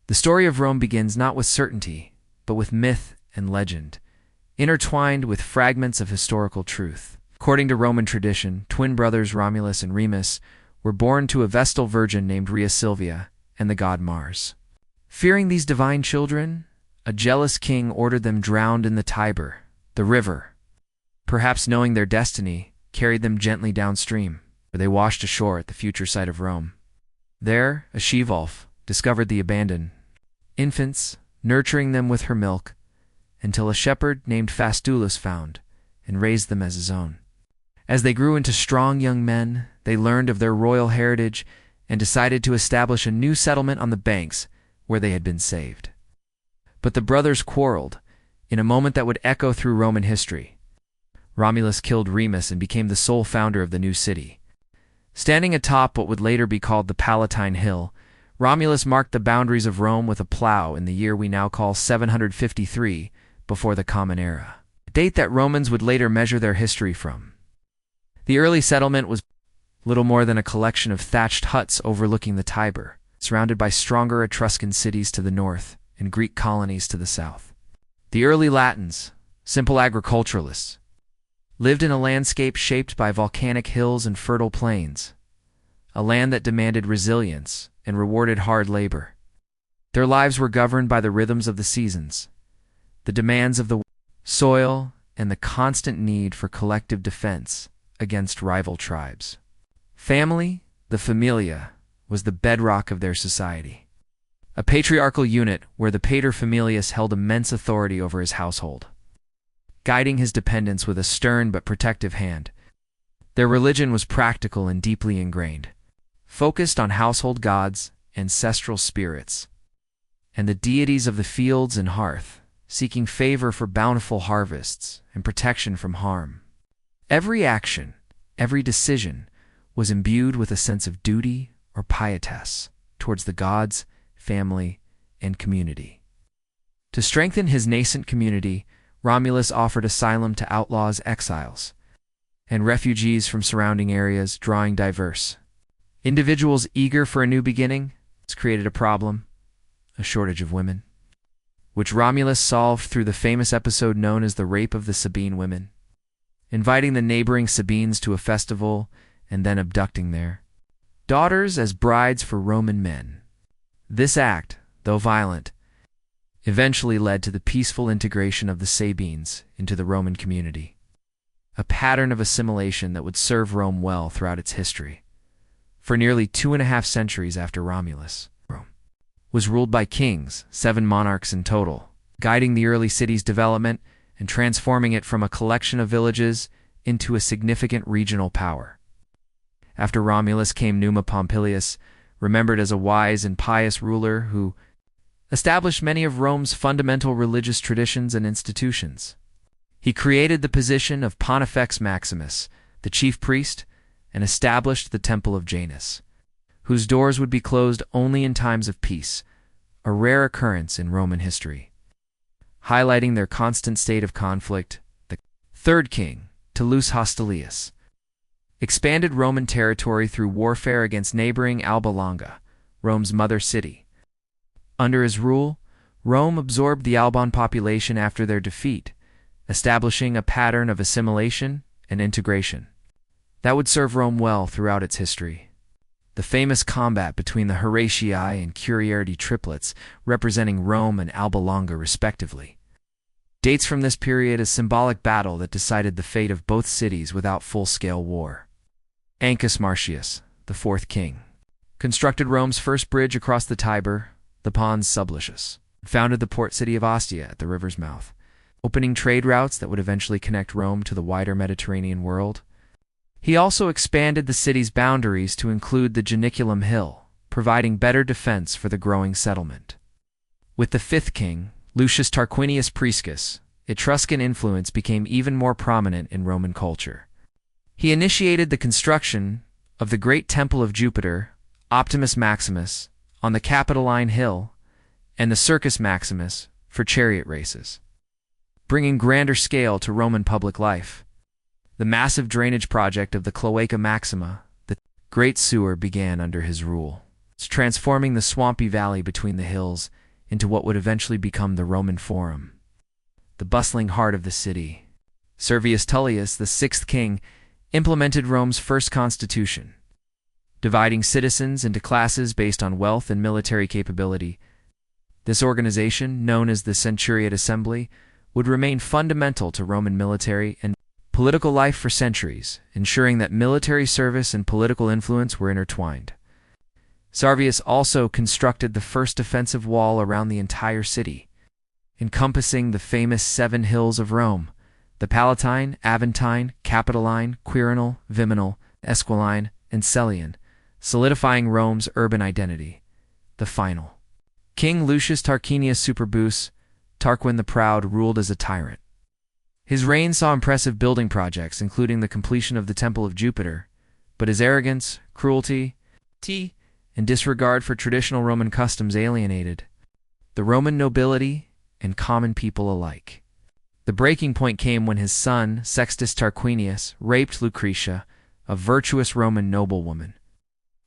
The story of Rome begins not with certainty, but with myth and legend, intertwined with fragments of historical truth. According to Roman tradition, twin brothers Romulus and Remus were born to a Vestal virgin named Rhea Silvia and the god Mars. Fearing these divine children, a jealous king ordered them drowned in the Tiber, the river. Perhaps knowing their destiny, carried them gently downstream, where they washed ashore at the future site of Rome. There, a she-wolf discovered the abandoned infants, nurturing them with her milk, until a shepherd named Faustulus found and raised them as his own. As they grew into strong young men, they learned of their royal heritage and decided to establish a new settlement on the banks where they had been saved. But the brothers quarreled, in a moment that would echo through Roman history. Romulus killed Remus and became the sole founder of the new city. Standing atop what would later be called the Palatine Hill, Romulus marked the boundaries of Rome with a plow in the year we now call 753 before the Common Era, a date that Romans would later measure their history from. The early settlement was little more than a collection of thatched huts overlooking the Tiber, surrounded by stronger Etruscan cities to the north and Greek colonies to the south. The early Latins, simple agriculturalists, lived in a landscape shaped by volcanic hills and fertile plains, a land that demanded resilience and rewarded hard labor. Their lives were governed by the rhythms of the seasons, the demands of the soil, and the constant need for collective defense against rival tribes. Family, the familia, was the bedrock of their society, a patriarchal unit where the paterfamilias held immense authority over his household, guiding his dependents with a stern but protective hand. Their religion was practical and deeply ingrained, focused on household gods, ancestral spirits, and the deities of the fields and hearth, seeking favor for bountiful harvests and protection from harm. Every action, every decision, was imbued with a sense of duty or pietas towards the gods, family, and community. To strengthen his nascent community, Romulus offered asylum to outlaws, exiles, and refugees from surrounding areas, drawing diverse individuals eager for a new beginning. It's created a problem, a shortage of women, which Romulus solved through the famous episode known as the Rape of the Sabine Women, inviting the neighboring Sabines to a festival and then abducting their daughters as brides for Roman men. This act, though violent, eventually led to the peaceful integration of the Sabines into the Roman community, a pattern of assimilation that would serve Rome well throughout its history. For nearly 2.5 centuries after Romulus, Rome was ruled by kings, 7 monarchs in total, guiding the early city's development and transforming it from a collection of villages into a significant regional power. After Romulus came Numa Pompilius, remembered as a wise and pious ruler who established many of Rome's fundamental religious traditions and institutions. He created the position of Pontifex Maximus, the chief priest, and established the Temple of Janus, whose doors would be closed only in times of peace, a rare occurrence in Roman history. Highlighting their constant state of conflict, the third king, Tullus Hostilius, expanded Roman territory through warfare against neighboring Alba Longa, Rome's mother city. Under his rule, Rome absorbed the Alban population after their defeat, establishing a pattern of assimilation and integration that would serve Rome well throughout its history. The famous combat between the Horatii and Curiardi triplets, representing Rome and Alba Longa respectively, dates from this period as symbolic battle that decided the fate of both cities without full-scale war. Ancus Marcius, the fourth king, constructed Rome's first bridge across the Tiber, the Pons Sublicius, and founded the port city of Ostia at the river's mouth, opening trade routes that would eventually connect Rome to the wider Mediterranean world. He also expanded the city's boundaries to include the Janiculum Hill, providing better defense for the growing settlement. With the fifth king, Lucius Tarquinius Priscus, Etruscan influence became even more prominent in Roman culture. He initiated the construction of the great temple of Jupiter, Optimus Maximus, on the Capitoline Hill, and the Circus Maximus for chariot races, bringing grander scale to Roman public life. The massive drainage project of the Cloaca Maxima, the Great Sewer, began under his rule, transforming the swampy valley between the hills into what would eventually become the Roman Forum, the bustling heart of the city. Servius Tullius, the sixth king, implemented Rome's first constitution, dividing citizens into classes based on wealth and military capability. This organization, known as the Centuriate Assembly, would remain fundamental to Roman military and political life for centuries, ensuring that military service and political influence were intertwined. Servius also constructed the first defensive wall around the entire city, encompassing the famous 7 hills of Rome: the Palatine, Aventine, Capitoline, Quirinal, Viminal, Esquiline, and Celian, solidifying Rome's urban identity. The final King Lucius Tarquinius Superbus, Tarquin the Proud, ruled as a tyrant. His reign saw impressive building projects, including the completion of the Temple of Jupiter, but his arrogance, cruelty, and disregard for traditional Roman customs alienated the Roman nobility and common people alike. The breaking point came when his son, Sextus Tarquinius, raped Lucretia, a virtuous Roman noblewoman.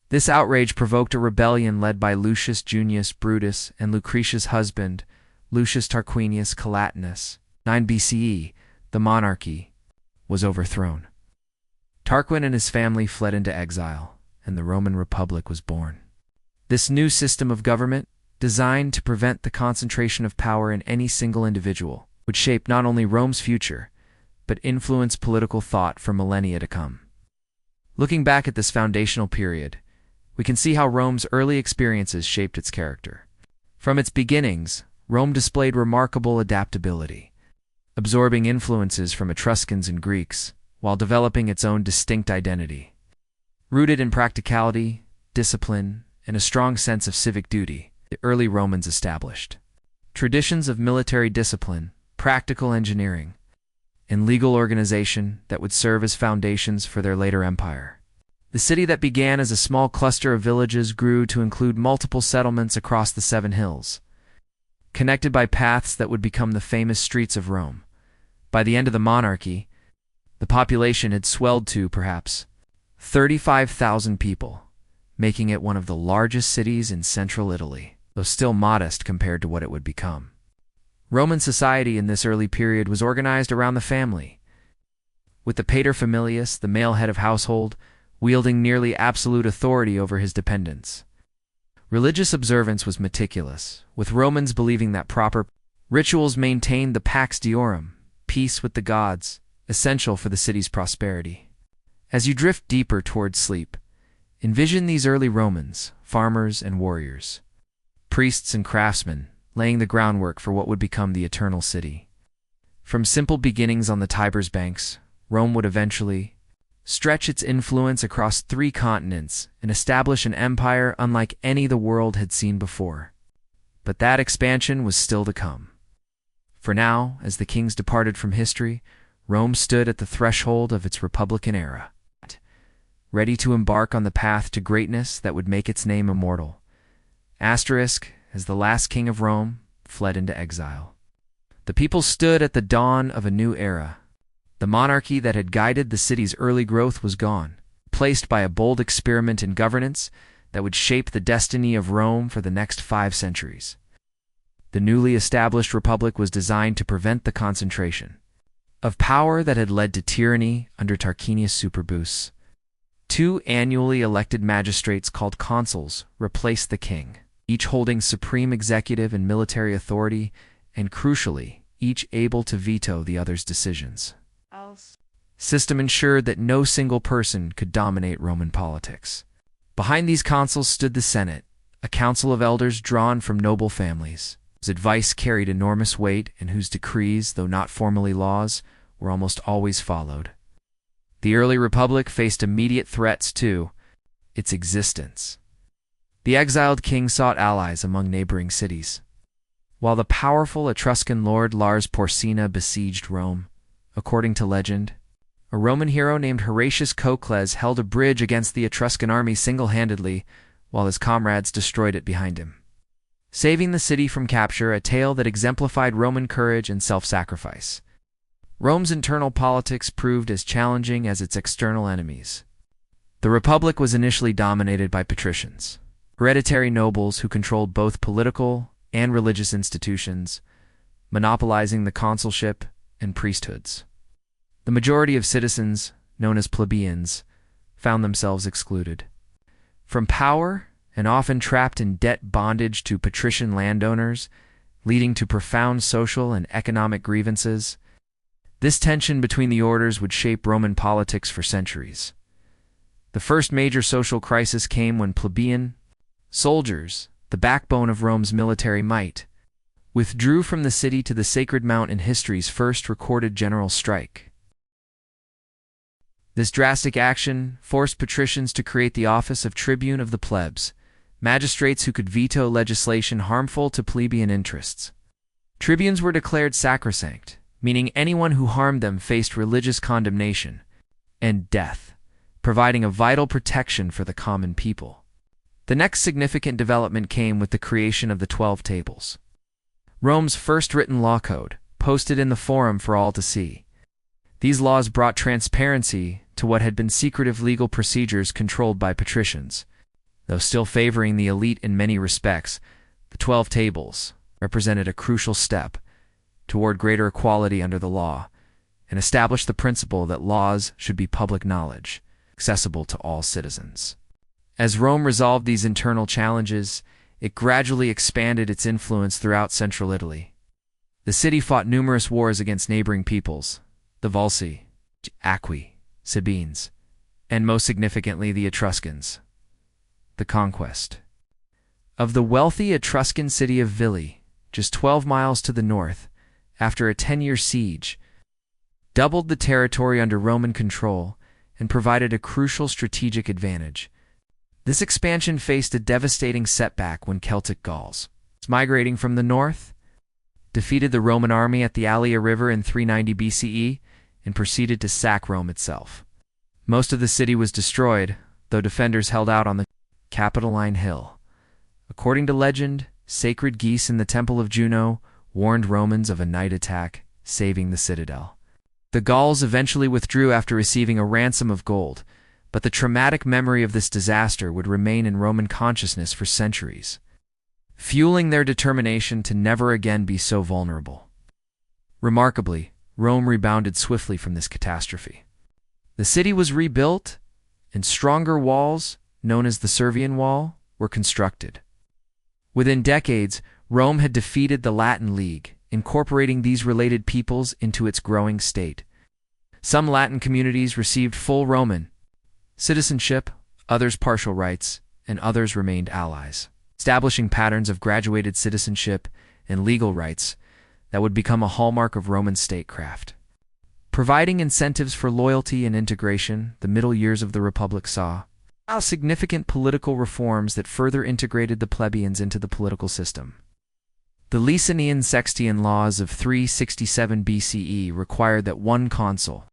This outrage provoked a rebellion led by Lucius Junius Brutus and Lucretia's husband, Lucius Tarquinius Collatinus. 9 BCE, the monarchy was overthrown. Tarquin and his family fled into exile, and the Roman Republic was born. This new system of government, designed to prevent the concentration of power in any single individual, would shape not only Rome's future, but influence political thought for millennia to come. Looking back at this foundational period, we can see how Rome's early experiences shaped its character. From its beginnings, Rome displayed remarkable adaptability, absorbing influences from Etruscans and Greeks, while developing its own distinct identity. Rooted in practicality, discipline, and a strong sense of civic duty, the early Romans established traditions of military discipline, practical engineering, and legal organization that would serve as foundations for their later empire. The city that began as a small cluster of villages grew to include multiple settlements across the 7 hills, connected by paths that would become the famous streets of Rome. By the end of the monarchy, the population had swelled to, perhaps, 35,000 people, making it one of the largest cities in central Italy, though still modest compared to what it would become. Roman society in this early period was organized around the family, with the paterfamilias, the male head of household, wielding nearly absolute authority over his dependents. Religious observance was meticulous, with Romans believing that proper rituals maintained the pax deorum, peace with the gods, essential for the city's prosperity. As you drift deeper towards sleep, envision these early Romans, farmers and warriors, priests and craftsmen, laying the groundwork for what would become the eternal city. From simple beginnings on the Tiber's banks, Rome would eventually stretch its influence across 3 continents and establish an empire unlike any the world had seen before. But that expansion was still to come. For now, as the kings departed from history, Rome stood at the threshold of its Republican era, ready to embark on the path to greatness that would make its name immortal. Asterisk, as the last king of Rome fled into exile. The people stood at the dawn of a new era. The monarchy that had guided the city's early growth was gone, replaced by a bold experiment in governance that would shape the destiny of Rome for the next 5 centuries. The newly established republic was designed to prevent the concentration of power that had led to tyranny under Tarquinius Superbus. 2 annually elected magistrates called consuls replaced the king, each holding supreme executive and military authority, and crucially, each able to veto the other's decisions. System ensured that no single person could dominate Roman politics. Behind these consuls stood the Senate, a council of elders drawn from noble families, whose advice carried enormous weight and whose decrees, though not formally laws, were almost always followed. The early republic faced immediate threats to its existence. The exiled king sought allies among neighboring cities, while the powerful Etruscan lord Lars Porsena besieged Rome. According to legend, a Roman hero named Horatius Cocles held a bridge against the Etruscan army single-handedly, while his comrades destroyed it behind him, saving the city from capture, a tale that exemplified Roman courage and self-sacrifice. Rome's internal politics proved as challenging as its external enemies. The Republic was initially dominated by patricians, hereditary nobles who controlled both political and religious institutions, monopolizing the consulship and priesthoods. The majority of citizens, known as plebeians, found themselves excluded. From power and often trapped in debt bondage to patrician landowners, leading to profound social and economic grievances, this tension between the orders would shape Roman politics for centuries. The first major social crisis came when plebeian soldiers, the backbone of Rome's military might, withdrew from the city to the Sacred Mount in history's first recorded general strike. This drastic action forced patricians to create the office of tribune of the plebs, magistrates who could veto legislation harmful to plebeian interests. Tribunes were declared sacrosanct, meaning anyone who harmed them faced religious condemnation and death, providing a vital protection for the common people. The next significant development came with the creation of the 12 Tables, Rome's first written law code, posted in the Forum for all to see. These laws brought transparency to what had been secretive legal procedures controlled by patricians. Though still favoring the elite in many respects, the 12 Tables represented a crucial step toward greater equality under the law and established the principle that laws should be public knowledge, accessible to all citizens. As Rome resolved these internal challenges, it gradually expanded its influence throughout central Italy. The city fought numerous wars against neighboring peoples, the Volsci, Aqui, Sabines, and most significantly the Etruscans. The conquest of the wealthy Etruscan city of Villi, just 12 miles to the north, after a 10-year siege, doubled the territory under Roman control and provided a crucial strategic advantage. This expansion faced a devastating setback when Celtic Gauls, migrating from the north, defeated the Roman army at the Allia River in 390 BCE and proceeded to sack Rome itself. Most of the city was destroyed, though defenders held out on the Capitoline Hill. According to legend, sacred geese in the Temple of Juno warned Romans of a night attack, saving the citadel. The Gauls eventually withdrew after receiving a ransom of gold, but the traumatic memory of this disaster would remain in Roman consciousness for centuries, fueling their determination to never again be so vulnerable. Remarkably, Rome rebounded swiftly from this catastrophe. The city was rebuilt, and stronger walls, known as the Servian Wall, were constructed. Within decades, Rome had defeated the Latin League, incorporating these related peoples into its growing state. Some Latin communities received full Roman citizenship, others partial rights, and others remained allies, establishing patterns of graduated citizenship and legal rights that would become a hallmark of Roman statecraft. Providing incentives for loyalty and integration, the middle years of the Republic saw significant political reforms that further integrated the plebeians into the political system. The Licinian Sextian laws of 367 BCE required that one consul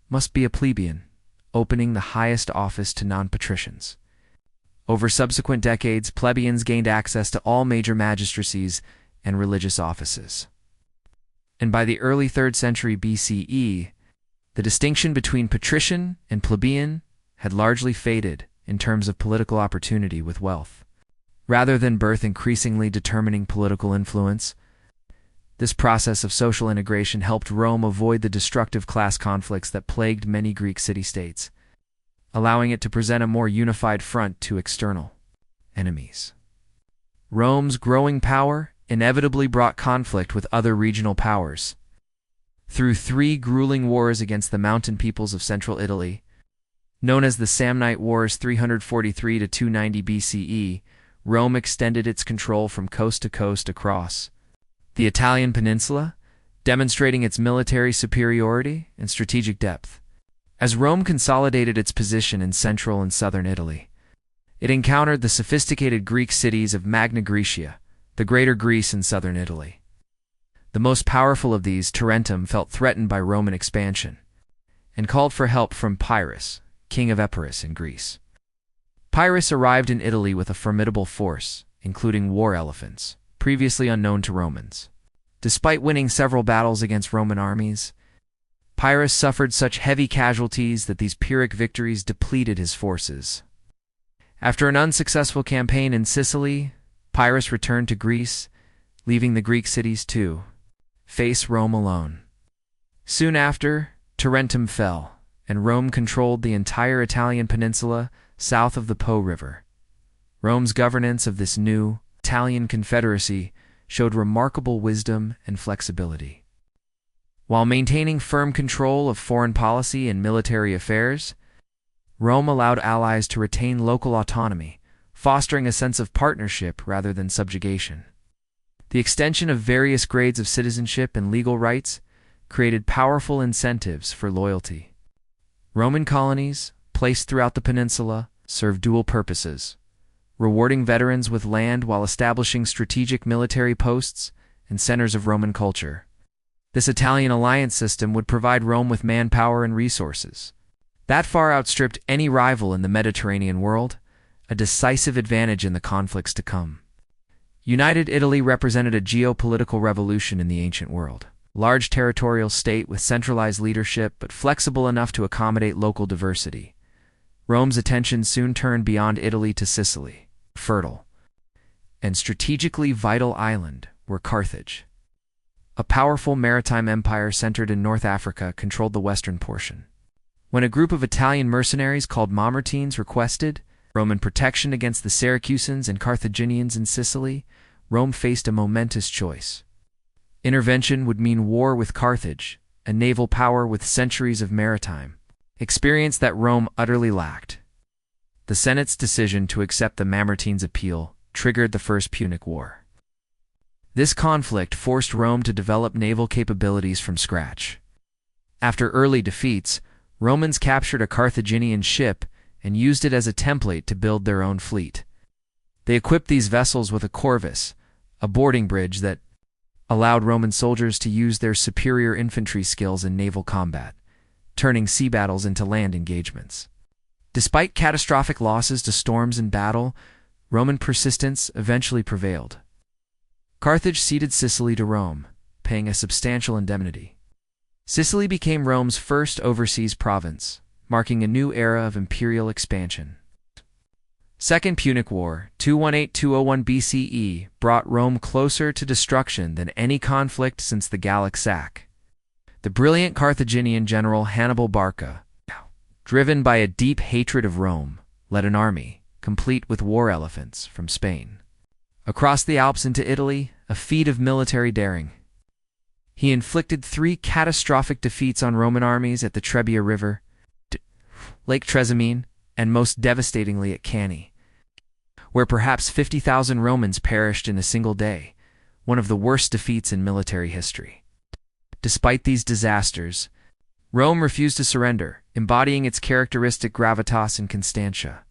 must be a plebeian, opening the highest office to non-patricians. Over subsequent decades, plebeians gained access to all major magistracies and religious offices. And by the early 3rd century BCE, the distinction between patrician and plebeian had largely faded in terms of political opportunity with wealth. Rather than birth increasingly determining political influence, this process of social integration helped Rome avoid the destructive class conflicts that plagued many Greek city-states, allowing it to present a more unified front to external enemies. Rome's growing power inevitably brought conflict with other regional powers. Through 3 grueling wars against the mountain peoples of central Italy, known as the Samnite Wars 343 to 290 BCE, Rome extended its control from coast to coast across the Italian peninsula, demonstrating its military superiority and strategic depth. As Rome consolidated its position in central and southern Italy, it encountered the sophisticated Greek cities of Magna Graecia, the Greater Greece in southern Italy. The most powerful of these, Tarentum, felt threatened by Roman expansion and called for help from Pyrrhus, king of Epirus in Greece. Pyrrhus arrived in Italy with a formidable force, including war elephants, previously unknown to Romans. Despite winning several battles against Roman armies, Pyrrhus suffered such heavy casualties that these Pyrrhic victories depleted his forces. After an unsuccessful campaign in Sicily, Pyrrhus returned to Greece, leaving the Greek cities to face Rome alone. Soon after, Tarentum fell, and Rome controlled the entire Italian peninsula south of the Po River. Rome's governance of this new Italian confederacy showed remarkable wisdom and flexibility. While maintaining firm control of foreign policy and military affairs, Rome allowed allies to retain local autonomy, fostering a sense of partnership rather than subjugation. The extension of various grades of citizenship and legal rights created powerful incentives for loyalty. Roman colonies, placed throughout the peninsula, served dual purposes, rewarding veterans with land while establishing strategic military posts and centers of Roman culture. This Italian alliance system would provide Rome with manpower and resources that far outstripped any rival in the Mediterranean world, a decisive advantage in the conflicts to come. United Italy represented a geopolitical revolution in the ancient world. Large territorial state with centralized leadership but flexible enough to accommodate local diversity. Rome's attention soon turned beyond Italy to Sicily, fertile and strategically vital island where Carthage, a powerful maritime empire centered in North Africa, controlled the western portion. When a group of Italian mercenaries called Mamertines requested Roman protection against the Syracusans and Carthaginians in Sicily, Rome faced a momentous choice. Intervention would mean war with Carthage, a naval power with centuries of maritime experience that Rome utterly lacked. The Senate's decision to accept the Mamertines' appeal triggered the First Punic War. This conflict forced Rome to develop naval capabilities from scratch. After early defeats, Romans captured a Carthaginian ship and used it as a template to build their own fleet. They equipped these vessels with a corvus, a boarding bridge that allowed Roman soldiers to use their superior infantry skills in naval combat, turning sea battles into land engagements. Despite catastrophic losses to storms in battle, Roman persistence eventually prevailed. Carthage ceded Sicily to Rome, paying a substantial indemnity. Sicily became Rome's first overseas province, marking a new era of imperial expansion. Second Punic War, 218–201 BCE, brought Rome closer to destruction than any conflict since the Gallic sack. The brilliant Carthaginian general Hannibal Barca, driven by a deep hatred of Rome, led an army, complete with war elephants, from Spain across the Alps into Italy, a feat of military daring. He inflicted 3 catastrophic defeats on Roman armies at the Trebia River, Lake Trasimene, and most devastatingly at Cannae, where perhaps 50,000 Romans perished in a single day, one of the worst defeats in military history. Despite these disasters, Rome refused to surrender, embodying its characteristic gravitas and constantia.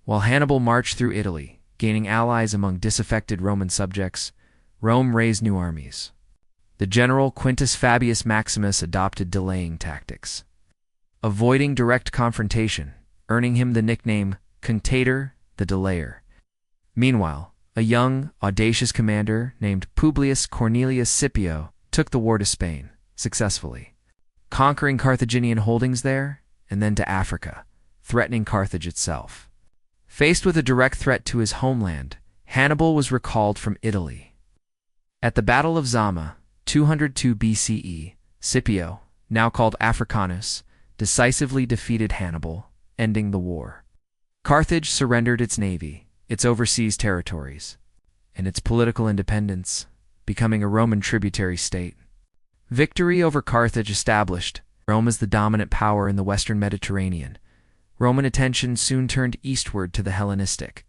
While Hannibal marched through Italy, gaining allies among disaffected Roman subjects, Rome raised new armies. The general Quintus Fabius Maximus adopted delaying tactics, avoiding direct confrontation, earning him the nickname Cunctator, the Delayer. Meanwhile, a young, audacious commander named Publius Cornelius Scipio took the war to Spain, successfully, conquering Carthaginian holdings there and then to Africa, threatening Carthage itself. Faced with a direct threat to his homeland, Hannibal was recalled from Italy. At the Battle of Zama, 202 BCE, Scipio, now called Africanus, decisively defeated Hannibal, ending the war. Carthage surrendered its navy, its overseas territories, and its political independence, becoming a Roman tributary state. Victory over Carthage established Rome as the dominant power in the western Mediterranean. Roman attention soon turned eastward to the Hellenistic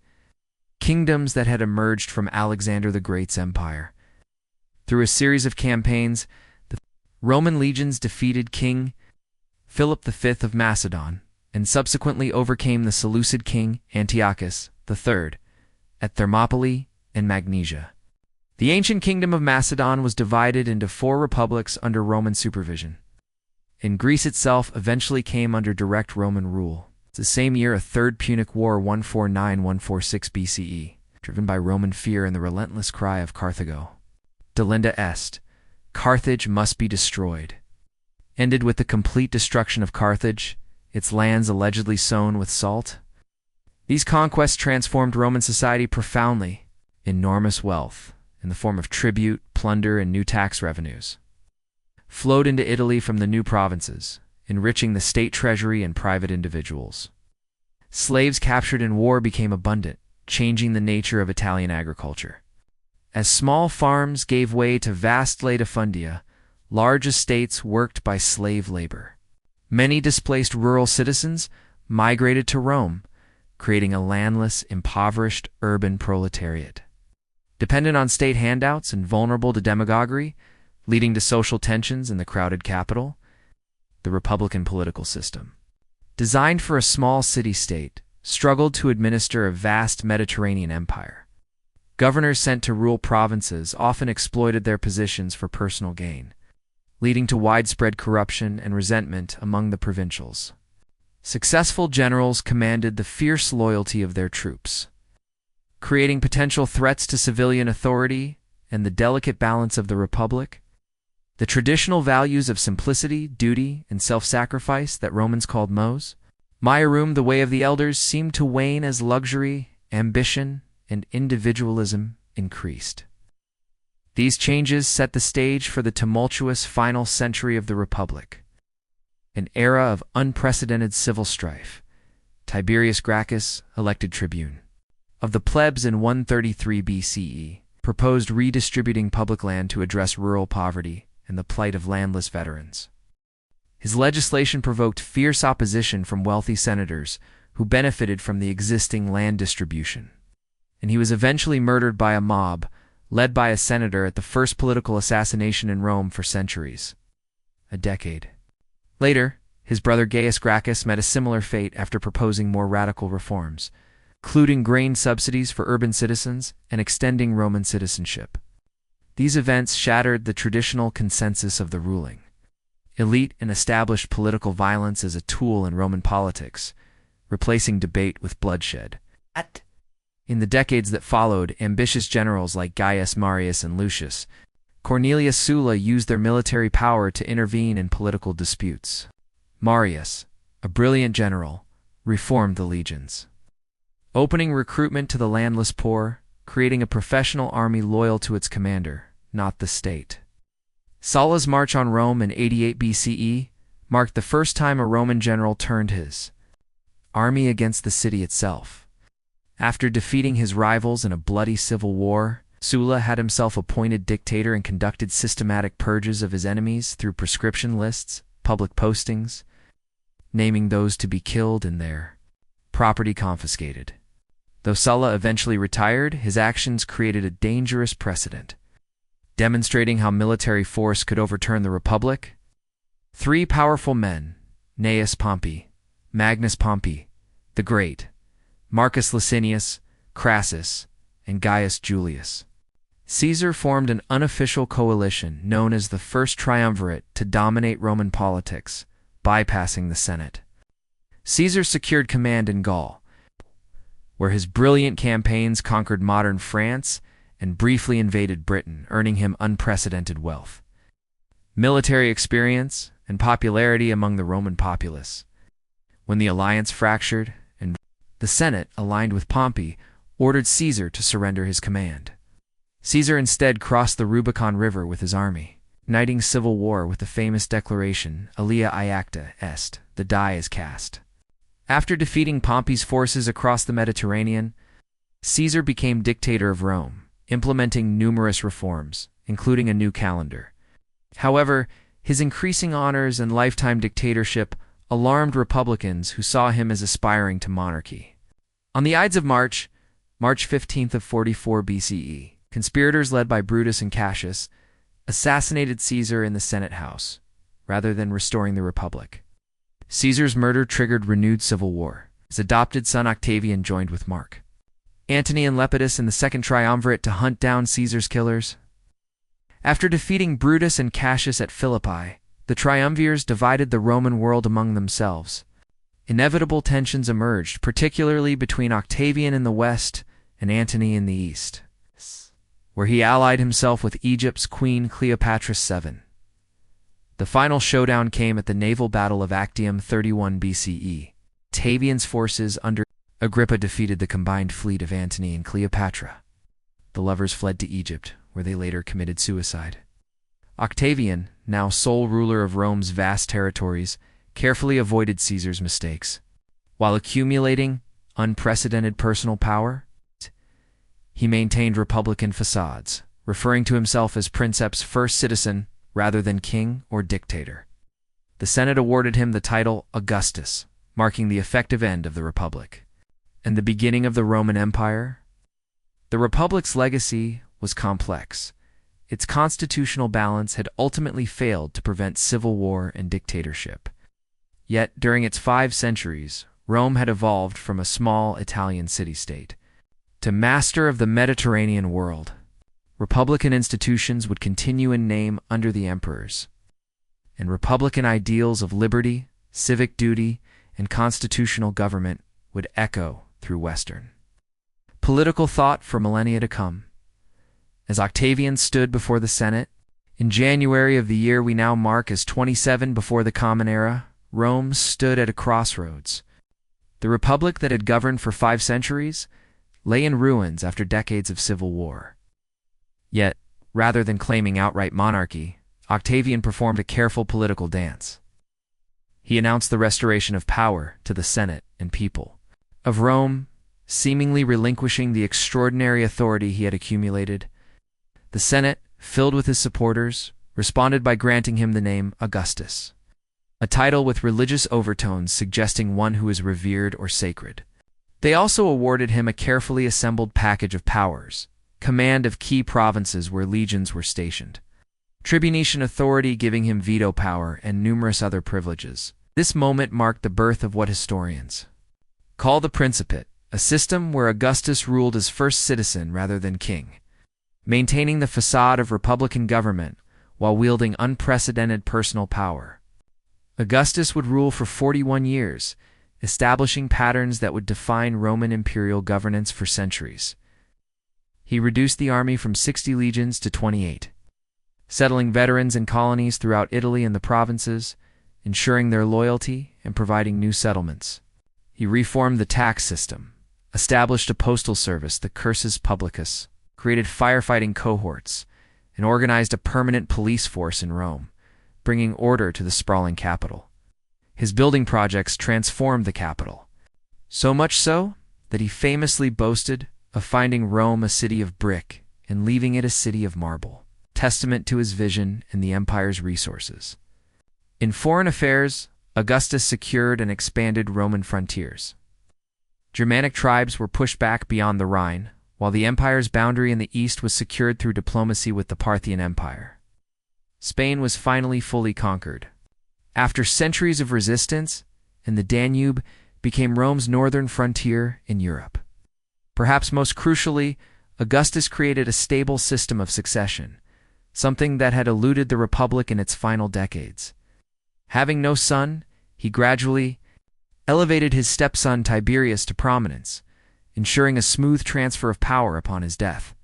kingdoms that had emerged from Alexander the Great's empire. Through a series of campaigns, the Roman legions defeated King Philip V of Macedon and subsequently overcame the Seleucid king Antiochus III at Thermopylae and Magnesia. The ancient kingdom of Macedon was divided into 4 republics under Roman supervision, and Greece itself eventually came under direct Roman rule. The same year, a Third Punic War, 149–146 BCE, driven by Roman fear and the relentless cry of Carthago, Delenda est, Carthage must be destroyed, ended with the complete destruction of Carthage, its lands allegedly sown with salt. These conquests transformed Roman society profoundly. Enormous wealth, in the form of tribute, plunder, and new tax revenues, flowed into Italy from the new provinces, enriching the state treasury and private individuals. Slaves captured in war became abundant, changing the nature of Italian agriculture. As small farms gave way to vast latifundia, large estates worked by slave labor. Many displaced rural citizens migrated to Rome, creating a landless, impoverished urban proletariat, dependent on state handouts and vulnerable to demagoguery, leading to social tensions in the crowded capital. The Republican political system, designed for a small city-state, struggled to administer a vast Mediterranean empire. Governors sent to rural provinces often exploited their positions for personal gain, leading to widespread corruption and resentment among the provincials. Successful generals commanded the fierce loyalty of their troops, creating potential threats to civilian authority and the delicate balance of the republic. The traditional values of simplicity, duty, and self-sacrifice that Romans called mos, maiarum, the way of the elders, seemed to wane as luxury, ambition, and individualism increased. These changes set the stage for the tumultuous final century of the Republic, an era of unprecedented civil strife. Tiberius Gracchus, elected tribune of the plebs in 133 BCE, proposed redistributing public land to address rural poverty and the plight of landless veterans. His legislation provoked fierce opposition from wealthy senators who benefited from the existing land distribution, and he was eventually murdered by a mob led by a senator at the first political assassination in Rome for centuries. A decade later, his brother Gaius Gracchus met a similar fate after proposing more radical reforms, including grain subsidies for urban citizens and extending Roman citizenship. These events shattered the traditional consensus of the ruling elite and established political violence as a tool in Roman politics, replacing debate with bloodshed. In the decades that followed, ambitious generals like Gaius Marius and Lucius Cornelius Sulla used their military power to intervene in political disputes. Marius, a brilliant general, reformed the legions, opening recruitment to the landless poor, creating a professional army loyal to its commander, not the state. Sulla's march on Rome in 88 BCE marked the first time a Roman general turned his army against the city itself. After defeating his rivals in a bloody civil war, Sulla had himself appointed dictator and conducted systematic purges of his enemies through proscription lists, public postings, naming those to be killed and their property confiscated. Though Sulla eventually retired, his actions created a dangerous precedent, demonstrating how military force could overturn the Republic. Three powerful men, Gnaeus Pompey, Magnus Pompey, the Great, Marcus Licinius, Crassus, and Gaius Julius Caesar, formed an unofficial coalition known as the First Triumvirate to dominate Roman politics, bypassing the Senate. Caesar secured command in Gaul, where his brilliant campaigns conquered modern France and briefly invaded Britain, earning him unprecedented wealth, military experience, and popularity among the Roman populace. When the alliance fractured and the Senate, aligned with Pompey, ordered Caesar to surrender his command, Caesar instead crossed the Rubicon River with his army, igniting civil war with the famous declaration, Alia iacta est, the die is cast. After defeating Pompey's forces across the Mediterranean, Caesar became dictator of Rome, implementing numerous reforms, including a new calendar. However, his increasing honors and lifetime dictatorship alarmed Republicans who saw him as aspiring to monarchy. On the Ides of March 15th of 44 BCE, conspirators led by Brutus and Cassius assassinated Caesar in the Senate House, rather than restoring the Republic. Caesar's murder triggered renewed civil war. His adopted son Octavian joined with Mark Antony and Lepidus in the Second Triumvirate to hunt down Caesar's killers. After defeating Brutus and Cassius at Philippi, the triumvirs divided the Roman world among themselves. Inevitable tensions emerged, particularly between Octavian in the west and Antony in the east, where he allied himself with Egypt's Queen Cleopatra VII. The final showdown came at the naval battle of Actium 31 BCE. Octavian's forces under Agrippa defeated the combined fleet of Antony and Cleopatra. The lovers fled to Egypt, where they later committed suicide. Octavian, now sole ruler of Rome's vast territories, carefully avoided Caesar's mistakes. While accumulating unprecedented personal power, he maintained republican facades, referring to himself as princeps first citizen rather than king or dictator. The Senate awarded him the title Augustus, marking the effective end of the Republic and the beginning of the Roman Empire. The Republic's legacy was complex. Its constitutional balance had ultimately failed to prevent civil war and dictatorship. Yet, during its 5 centuries, Rome had evolved from a small Italian city-state to master of the Mediterranean world. Republican institutions would continue in name under the emperors, and republican ideals of liberty, civic duty, and constitutional government would echo through Western political thought for millennia to come. As Octavian stood before the Senate, in January of the year we now mark as 27 before the Common Era, Rome stood at a crossroads. The republic that had governed for 5 centuries lay in ruins after decades of civil war. Yet, rather than claiming outright monarchy, Octavian performed a careful political dance. He announced the restoration of power to the Senate and people of Rome, seemingly relinquishing the extraordinary authority he had accumulated. The Senate, filled with his supporters, responded by granting him the name Augustus, a title with religious overtones suggesting one who is revered or sacred. They also awarded him a carefully assembled package of powers: command of key provinces where legions were stationed, tribunician authority giving him veto power, and numerous other privileges. This moment marked the birth of what historians call the Principate, a system where Augustus ruled as first citizen rather than king, maintaining the facade of republican government while wielding unprecedented personal power. Augustus would rule for 41 years, establishing patterns that would define Roman imperial governance for centuries. He reduced the army from 60 legions to 28, settling veterans in colonies throughout Italy and the provinces, ensuring their loyalty and providing new settlements. He reformed the tax system, established a postal service, the cursus publicus, created firefighting cohorts, and organized a permanent police force in Rome, bringing order to the sprawling capital. His building projects transformed the capital, so much so that he famously boasted of finding Rome a city of brick and leaving it a city of marble, testament to his vision and the empire's resources. In foreign affairs, Augustus secured and expanded Roman frontiers. Germanic tribes were pushed back beyond the Rhine, while the empire's boundary in the east was secured through diplomacy with the Parthian Empire. Spain was finally fully conquered, after centuries of resistance, and the Danube became Rome's northern frontier in Europe. Perhaps most crucially, Augustus created a stable system of succession, something that had eluded the Republic in its final decades. Having no son, he gradually elevated his stepson Tiberius to prominence, ensuring a smooth transfer of power upon his death.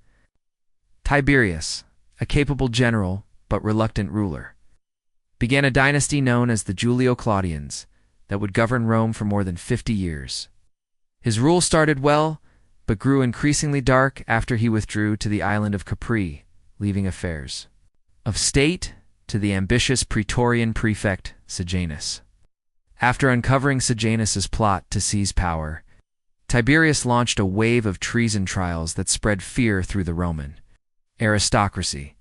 Tiberius, a capable general but reluctant ruler, began a dynasty known as the Julio-Claudians that would govern Rome for more than 50 years. His rule started well, but grew increasingly dark after he withdrew to the island of Capri, leaving affairs of state to the ambitious Praetorian prefect Sejanus. After uncovering Sejanus's plot to seize power, Tiberius launched a wave of treason trials that spread fear through the Roman aristocracy.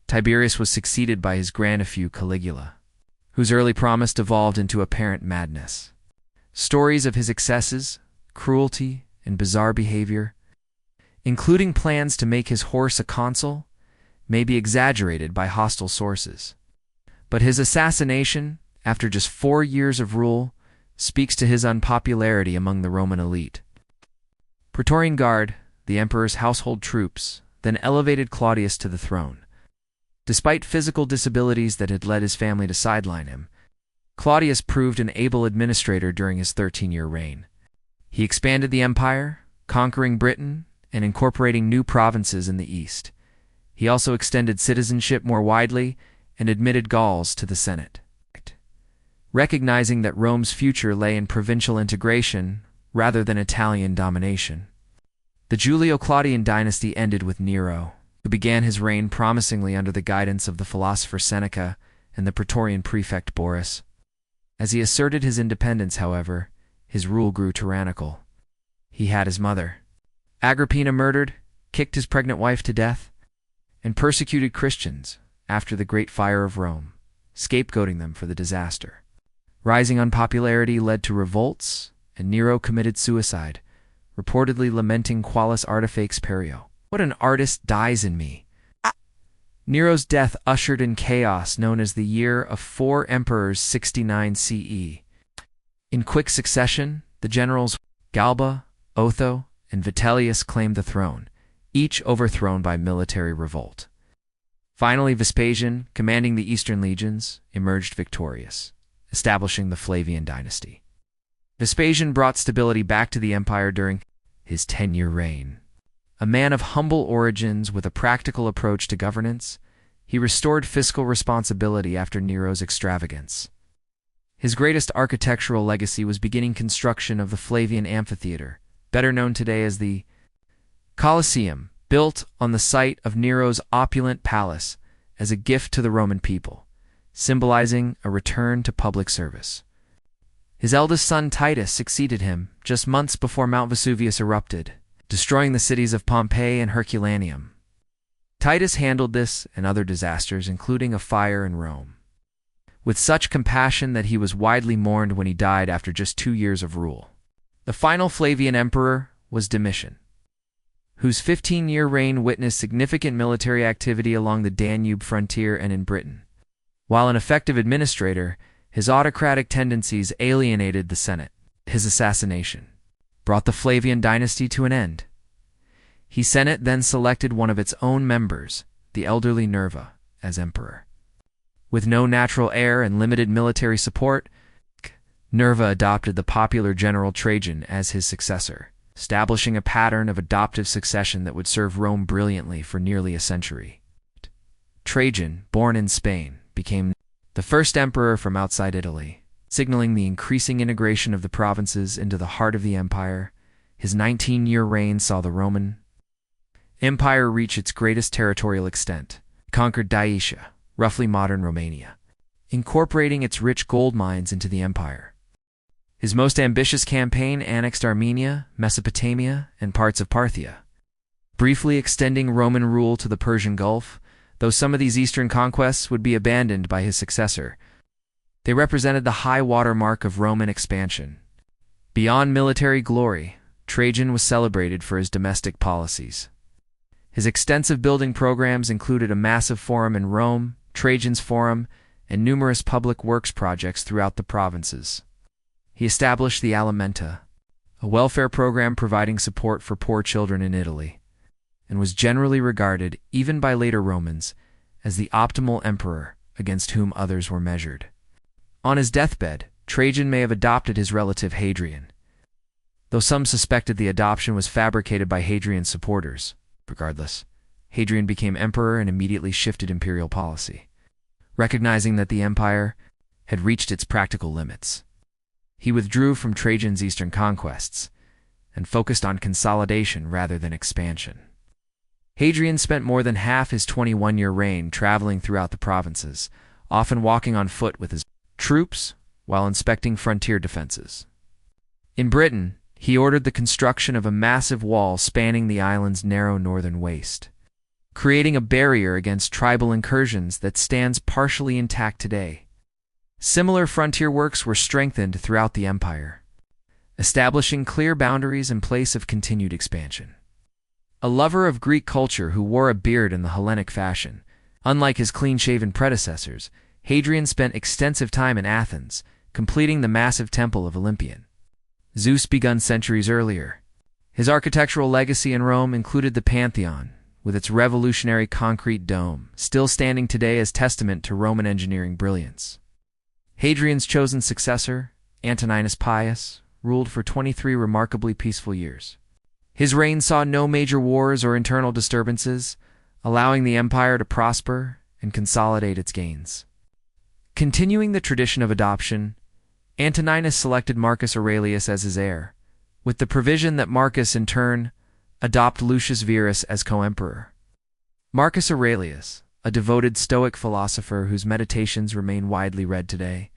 Tiberius was succeeded by his grandnephew Caligula, whose early promise devolved into apparent madness. Stories of his excesses, cruelty, and bizarre behavior, including plans to make his horse a consul, may be exaggerated by hostile sources. But his assassination, after just 4 years of rule, speaks to his unpopularity among the Roman elite. Praetorian Guard, the emperor's household troops, then elevated Claudius to the throne. Despite physical disabilities that had led his family to sideline him, Claudius proved an able administrator during his 13-year reign. He expanded the empire, conquering Britain and incorporating new provinces in the east. He also extended citizenship more widely and admitted Gauls to the Senate. Recognizing that Rome's future lay in provincial integration rather than Italian domination. The Julio-Claudian dynasty ended with Nero, who began his reign promisingly under the guidance of the philosopher Seneca and the Praetorian prefect Boris. As he asserted his independence, however, his rule grew tyrannical. He had his mother, Agrippina, murdered, kicked his pregnant wife to death, and persecuted Christians after the Great Fire of Rome, scapegoating them for the disaster. Rising unpopularity led to revolts, and Nero committed suicide, reportedly lamenting qualis artifex perio. What an artist dies in me. Nero's death ushered in chaos known as the Year of Four Emperors 69 CE. In quick succession, the generals Galba, Otho, and Vitellius claimed the throne, each overthrown by military revolt. Finally, Vespasian, commanding the Eastern legions, emerged victorious, establishing the Flavian dynasty. Vespasian brought stability back to the empire during his 10-year reign. A man of humble origins with a practical approach to governance, he restored fiscal responsibility after Nero's extravagance. His greatest architectural legacy was beginning construction of the Flavian Amphitheater, better known today as the Colosseum, built on the site of Nero's opulent palace as a gift to the Roman people, symbolizing a return to public service. His eldest son Titus succeeded him just months before Mount Vesuvius erupted, destroying the cities of Pompeii and Herculaneum. Titus handled this and other disasters, including a fire in Rome, with such compassion that he was widely mourned when he died after just 2 years of rule. The final Flavian emperor was Domitian, whose 15-year reign witnessed significant military activity along the Danube frontier and in Britain. While an effective administrator, his autocratic tendencies alienated the Senate. His assassination brought the Flavian dynasty to an end. The Senate then selected one of its own members, the elderly Nerva, as emperor. With no natural heir and limited military support, Nerva adopted the popular general Trajan as his successor, establishing a pattern of adoptive succession that would serve Rome brilliantly for nearly a century. Trajan, born in Spain, became the first emperor from outside Italy, signaling the increasing integration of the provinces into the heart of the empire. His 19-year reign saw the Roman Empire reach its greatest territorial extent, conquered Dacia, roughly modern Romania, incorporating its rich gold mines into the empire. His most ambitious campaign annexed Armenia, Mesopotamia, and parts of Parthia, briefly extending Roman rule to the Persian Gulf, though some of these eastern conquests would be abandoned by his successor. They represented the high water mark of Roman expansion. Beyond military glory, Trajan was celebrated for his domestic policies. His extensive building programs included a massive forum in Rome, Trajan's Forum, and numerous public works projects throughout the provinces. He established the Alimenta, a welfare program providing support for poor children in Italy, and was generally regarded, even by later Romans, as the optimal emperor against whom others were measured. On his deathbed, Trajan may have adopted his relative Hadrian, though some suspected the adoption was fabricated by Hadrian's supporters. Regardless, Hadrian became emperor and immediately shifted imperial policy, recognizing that the empire had reached its practical limits. He withdrew from Trajan's eastern conquests and focused on consolidation rather than expansion. Hadrian spent more than half his 21-year reign traveling throughout the provinces, often walking on foot with his troops while inspecting frontier defenses. In Britain, he ordered the construction of a massive wall spanning the island's narrow northern waist, creating a barrier against tribal incursions that stands partially intact today. Similar frontier works were strengthened throughout the empire, establishing clear boundaries in place of continued expansion. A lover of Greek culture who wore a beard in the Hellenic fashion, unlike his clean-shaven predecessors, Hadrian spent extensive time in Athens, completing the massive temple of Olympian Zeus begun centuries earlier. His architectural legacy in Rome included the Pantheon, with its revolutionary concrete dome, still standing today as testament to Roman engineering brilliance. Hadrian's chosen successor, Antoninus Pius, ruled for 23 remarkably peaceful years. His reign saw no major wars or internal disturbances, allowing the empire to prosper and consolidate its gains. Continuing the tradition of adoption, Antoninus selected Marcus Aurelius as his heir, with the provision that Marcus, in turn, adopt Lucius Verus as co-emperor. Marcus Aurelius, a devoted Stoic philosopher whose meditations remain widely read today,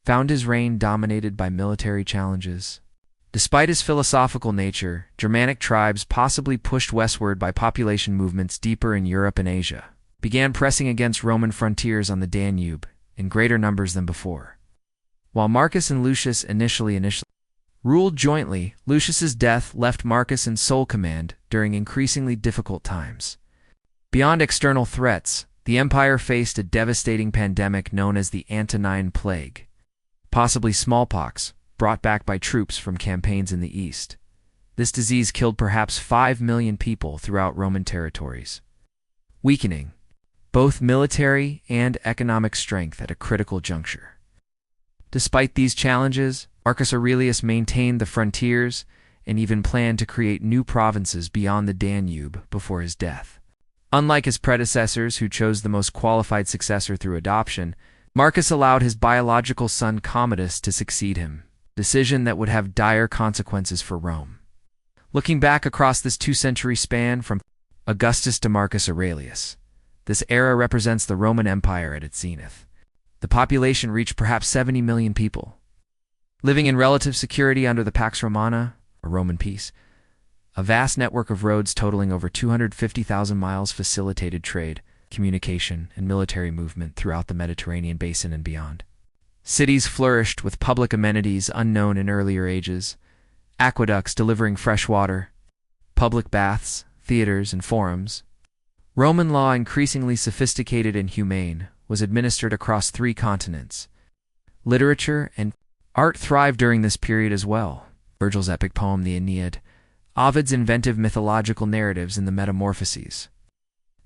found his reign dominated by military challenges. Despite his philosophical nature, Germanic tribes, possibly pushed westward by population movements deeper in Europe and Asia, began pressing against Roman frontiers on the Danube in greater numbers than before. While Marcus and Lucius initially ruled jointly, Lucius's death left Marcus in sole command during increasingly difficult times. Beyond external threats, the empire faced a devastating pandemic known as the Antonine Plague, possibly smallpox, brought back by troops from campaigns in the east. This disease killed perhaps 5 million people throughout Roman territories, weakening both military and economic strength at a critical juncture. Despite these challenges, Marcus Aurelius maintained the frontiers and even planned to create new provinces beyond the Danube before his death. Unlike his predecessors, who chose the most qualified successor through adoption, Marcus allowed his biological son Commodus to succeed him, a decision that would have dire consequences for Rome. Looking back across this 2-century span from Augustus to Marcus Aurelius, this era represents the Roman Empire at its zenith. The population reached perhaps 70 million people, living in relative security under the Pax Romana, or Roman peace. A vast network of roads totaling over 250,000 miles facilitated trade, communication, and military movement throughout the Mediterranean basin and beyond. Cities flourished with public amenities unknown in earlier ages, aqueducts delivering fresh water, public baths, theaters, and forums. Roman law, increasingly sophisticated and humane, was administered across 3 continents. Literature and art thrived during this period as well. Virgil's epic poem, the Aeneid, Ovid's inventive mythological narratives in the Metamorphoses,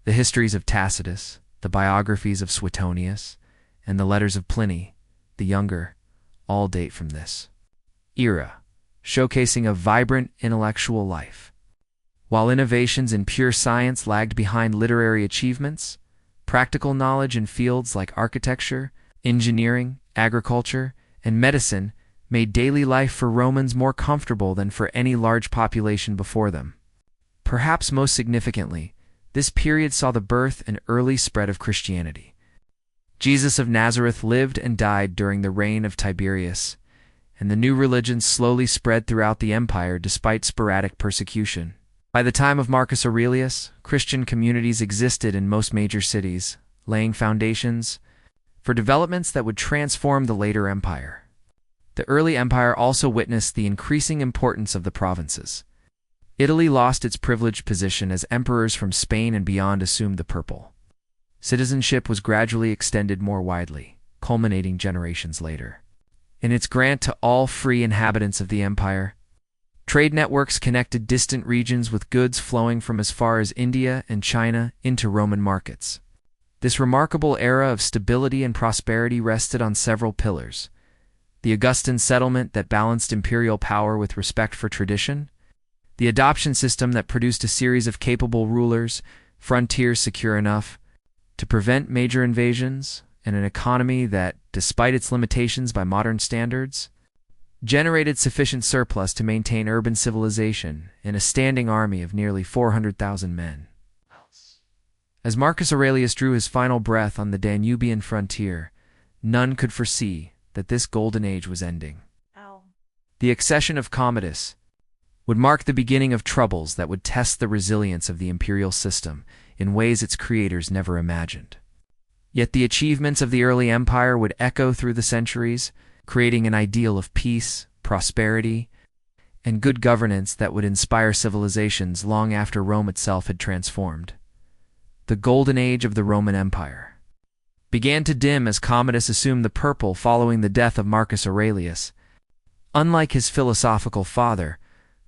the histories of Tacitus, the biographies of Suetonius, and the letters of Pliny, the Younger, all date from this era, showcasing a vibrant intellectual life. While innovations in pure science lagged behind literary achievements, practical knowledge in fields like architecture, engineering, agriculture, and medicine made daily life for Romans more comfortable than for any large population before them. Perhaps most significantly, this period saw the birth and early spread of Christianity. Jesus of Nazareth lived and died during the reign of Tiberius, and the new religion slowly spread throughout the empire despite sporadic persecution. By the time of Marcus Aurelius, Christian communities existed in most major cities, laying foundations for developments that would transform the later empire. The early empire also witnessed the increasing importance of the provinces. Italy lost its privileged position as emperors from Spain and beyond assumed the purple. Citizenship was gradually extended more widely, culminating generations later in its grant to all free inhabitants of the empire. Trade networks connected distant regions with goods flowing from as far as India and China into Roman markets. This remarkable era of stability and prosperity rested on several pillars: the Augustan settlement that balanced imperial power with respect for tradition, the adoption system that produced a series of capable rulers, frontiers secure enough to prevent major invasions, and an economy that, despite its limitations by modern standards, generated sufficient surplus to maintain urban civilization and a standing army of nearly 400,000 men. As Marcus Aurelius drew his final breath on the Danubian frontier, none could foresee that this golden age was ending. The accession of Commodus would mark the beginning of troubles that would test the resilience of the imperial system in ways its creators never imagined. Yet the achievements of the early empire would echo through the centuries, creating an ideal of peace, prosperity, and good governance that would inspire civilizations long after Rome itself had transformed. The golden age of the Roman Empire began to dim as Commodus assumed the purple following the death of Marcus Aurelius. Unlike his philosophical father,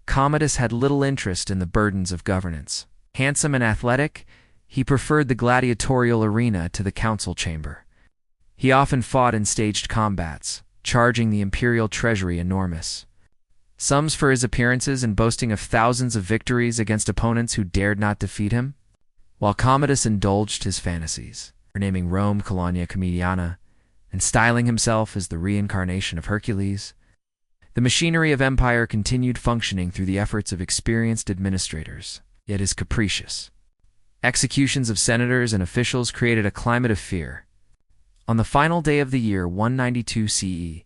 Commodus had little interest in the burdens of governance. Handsome and athletic, he preferred the gladiatorial arena to the council chamber. He often fought in staged combats, charging the imperial treasury enormous sums for his appearances and boasting of thousands of victories against opponents who dared not defeat him. While Commodus indulged his fantasies, renaming Rome Colonia Comediana and styling himself as the reincarnation of Hercules, The machinery of empire continued functioning through the efforts of experienced administrators, yet is capricious. Executions of senators and officials created a climate of fear. On the final day of the year 192 CE,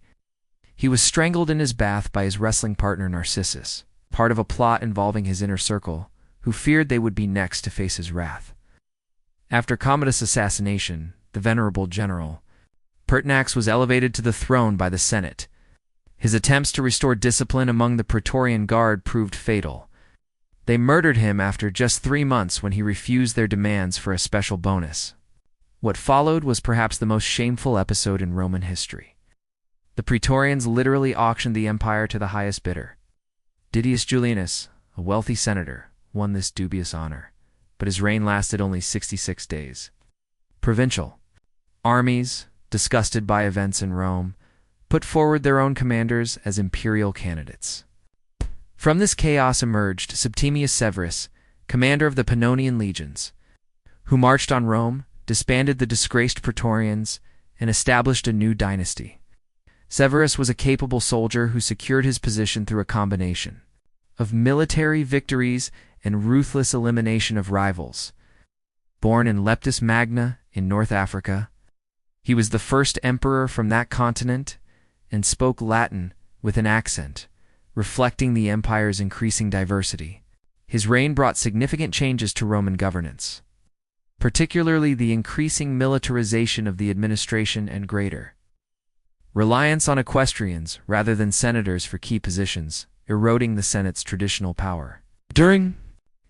he was strangled in his bath by his wrestling partner Narcissus, part of a plot involving his inner circle, who feared they would be next to face his wrath. After Commodus' assassination, the venerable general, Pertinax was elevated to the throne by the Senate. His attempts to restore discipline among the Praetorian Guard proved fatal. They murdered him after just 3 months when he refused their demands for a special bonus. What followed was perhaps the most shameful episode in Roman history. The Praetorians literally auctioned the empire to the highest bidder. Didius Julianus, a wealthy senator, won this dubious honor, but his reign lasted only 66 days. Provincial armies, disgusted by events in Rome, put forward their own commanders as imperial candidates. From this chaos emerged Septimius Severus, commander of the Pannonian legions, who marched on Rome, disbanded the disgraced Praetorians, and established a new dynasty. Severus was a capable soldier who secured his position through a combination of military victories and ruthless elimination of rivals. Born in Leptis Magna in North Africa, he was the first emperor from that continent and spoke Latin with an accent, reflecting the empire's increasing diversity. His reign brought significant changes to Roman governance, particularly the increasing militarization of the administration and greater reliance on equestrians rather than senators for key positions, eroding the Senate's traditional power. During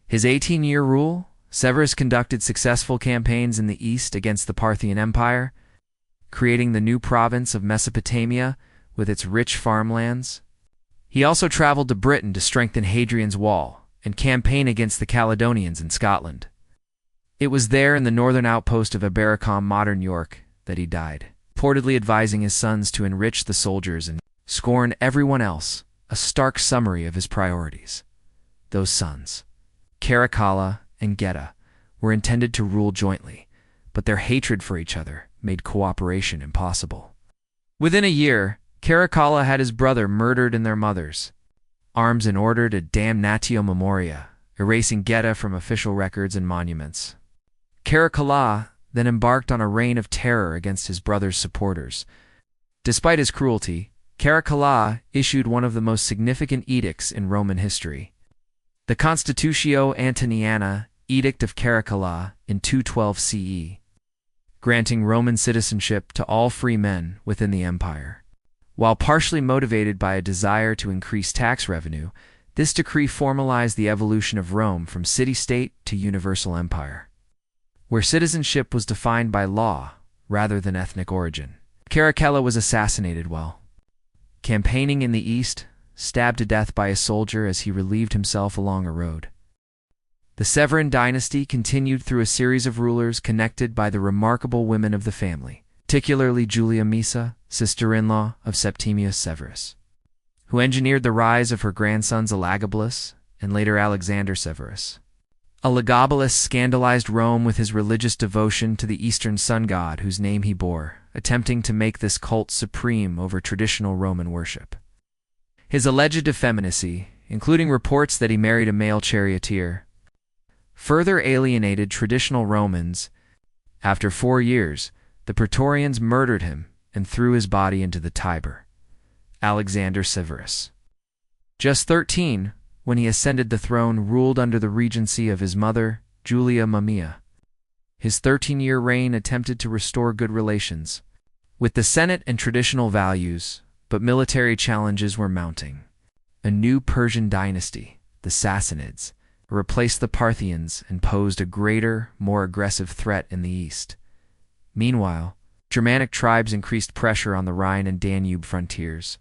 his 18-year rule, Severus conducted successful campaigns in the east against the Parthian Empire, creating the new province of Mesopotamia with its rich farmlands. He also traveled to Britain to strengthen Hadrian's Wall and campaign against the Caledonians in Scotland. It was there in the northern outpost of Abericom, modern York, that he died, reportedly advising his sons to enrich the soldiers and scorn everyone else, a stark summary of his priorities. Those sons, Caracalla and Geta, were intended to rule jointly, but their hatred for each other made cooperation impossible. Within a year, Caracalla had his brother murdered in their mothers' arms in order to damnatio memoria, erasing Geta from official records and monuments. Caracalla then embarked on a reign of terror against his brother's supporters. Despite his cruelty, Caracalla issued one of the most significant edicts in Roman history, the Constitutio Antoniana Edict of Caracalla in 212 CE, granting Roman citizenship to all free men within the empire. While partially motivated by a desire to increase tax revenue, this decree formalized the evolution of Rome from city-state to universal empire, where citizenship was defined by law rather than ethnic origin. Caracalla was assassinated while campaigning in the east, stabbed to death by a soldier as he relieved himself along a road. The Severan dynasty continued through a series of rulers connected by the remarkable women of the family, particularly Julia Misa, sister-in-law of Septimius Severus, who engineered the rise of her grandsons Elagabalus and later Alexander Severus. Elagabalus scandalized Rome with his religious devotion to the Eastern sun god whose name he bore, attempting to make this cult supreme over traditional Roman worship. His alleged effeminacy, including reports that he married a male charioteer, further alienated traditional Romans. After 4 years, the Praetorians murdered him and threw his body into the Tiber. Alexander Severus, just 13 when he ascended the throne, ruled under the regency of his mother, Julia Mamaea. His 13-year reign attempted to restore good relations with the Senate and traditional values, but military challenges were mounting. A new Persian dynasty, the Sassanids, replaced the Parthians and posed a greater, more aggressive threat in the east. Meanwhile, Germanic tribes increased pressure on the Rhine and Danube frontiers.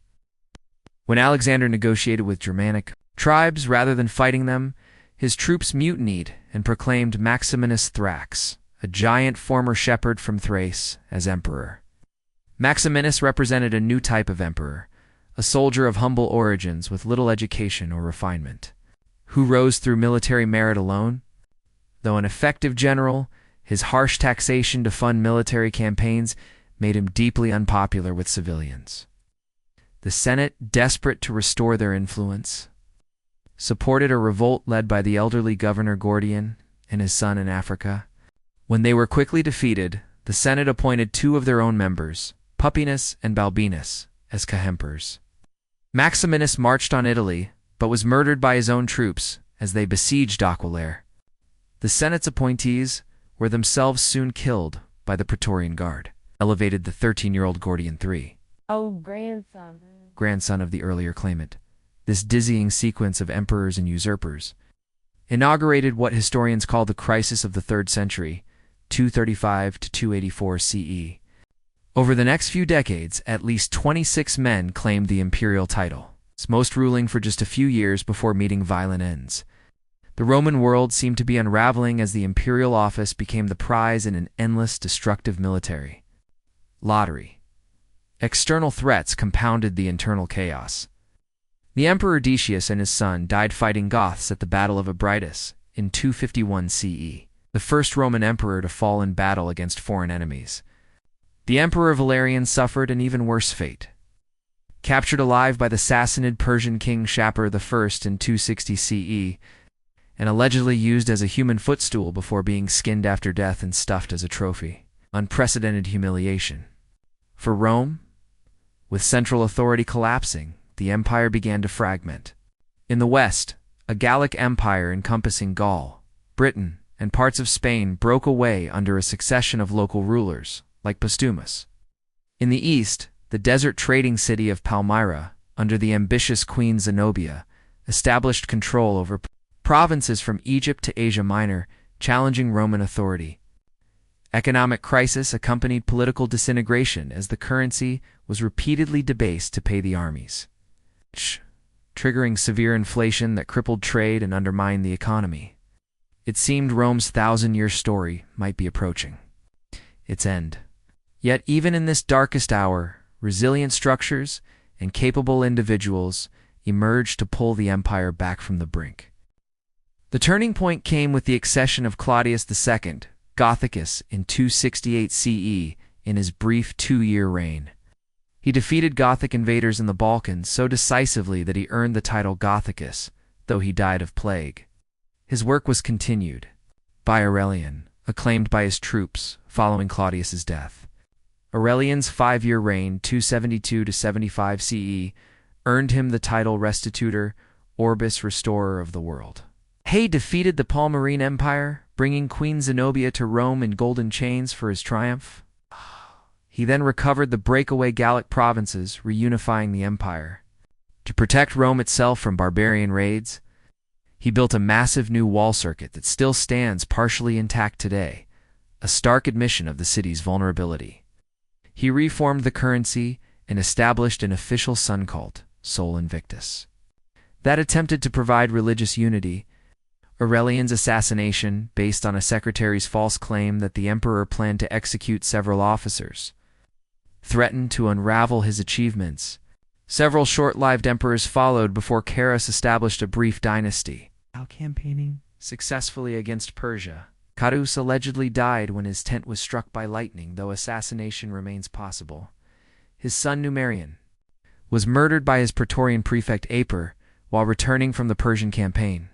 When Alexander negotiated with Germanic tribes rather than fighting them, his troops mutinied and proclaimed Maximinus Thrax, a giant former shepherd from Thrace, as emperor. Maximinus represented a new type of emperor, a soldier of humble origins with little education or refinement, who rose through military merit alone. Though an effective general, his harsh taxation to fund military campaigns made him deeply unpopular with civilians. The Senate, desperate to restore their influence, supported a revolt led by the elderly governor Gordian and his son in Africa. When they were quickly defeated, the Senate appointed two of their own members, Pupienus and Balbinus, as coemperors. Maximinus marched on Italy, but was murdered by his own troops as they besieged Aquilare. The Senate's appointees were themselves soon killed by the Praetorian Guard. Elevated the 13-year-old Gordian III, grandson of the earlier claimant. This dizzying sequence of emperors and usurpers inaugurated what historians call the crisis of the 3rd century, 235 to 284 CE. Over the next few decades, at least 26 men claimed the imperial title, most ruling for just a few years before meeting violent ends. The Roman world seemed to be unraveling as the imperial office became the prize in an endless, destructive military lottery. External threats compounded the internal chaos. The Emperor Decius and his son died fighting Goths at the Battle of Abritus in 251 CE, the first Roman emperor to fall in battle against foreign enemies. The Emperor Valerian suffered an even worse fate. Captured alive by the Sassanid Persian king Shapur I in 260 CE, and allegedly used as a human footstool before being skinned after death and stuffed as a trophy. Unprecedented humiliation. For Rome, with central authority collapsing, the empire began to fragment. In the west, a Gallic empire encompassing Gaul, Britain, and parts of Spain broke away under a succession of local rulers, like Postumus. In the east, the desert trading city of Palmyra, under the ambitious Queen Zenobia, established control over provinces from Egypt to Asia Minor, challenging Roman authority. Economic crisis accompanied political disintegration as the currency was repeatedly debased to pay the armies, triggering severe inflation that crippled trade and undermined the economy. It seemed Rome's 1,000-year story might be approaching its end. Yet even in this darkest hour, resilient structures and capable individuals emerged to pull the empire back from the brink. The turning point came with the accession of Claudius II, Gothicus, in 268 CE in his brief 2-year reign. He defeated Gothic invaders in the Balkans so decisively that he earned the title Gothicus, though he died of plague. His work was continued by Aurelian, acclaimed by his troops following Claudius's death. Aurelian's 5-year reign, 272 to 75 CE, earned him the title Restitutor, Orbis Restorer of the World. He defeated the Palmyrene Empire, bringing Queen Zenobia to Rome in golden chains for his triumph. He then recovered the breakaway Gallic provinces, reunifying the empire. To protect Rome itself from barbarian raids, he built a massive new wall circuit that still stands partially intact today, a stark admission of the city's vulnerability. He reformed the currency and established an official sun cult, Sol Invictus, that attempted to provide religious unity. Aurelian's assassination, based on a secretary's false claim that the emperor planned to execute several officers, threatened to unravel his achievements. Several short-lived emperors followed before Carus established a brief dynasty, campaigning successfully against Persia. Carus allegedly died when his tent was struck by lightning, though assassination remains possible. His son Numerian was murdered by his Praetorian prefect Aper while returning from the Persian campaign.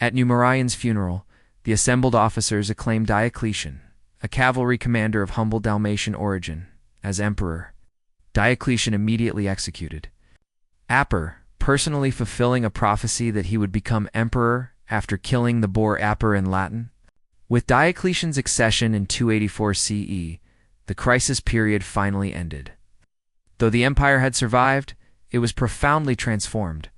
At Numerian's funeral, the assembled officers acclaimed Diocletian, a cavalry commander of humble Dalmatian origin, as emperor. Diocletian immediately executed Aper, personally fulfilling a prophecy that he would become emperor after killing the boar Aper in Latin. With Diocletian's accession in 284 CE, the crisis period finally ended. Though the empire had survived, it was profoundly transformed.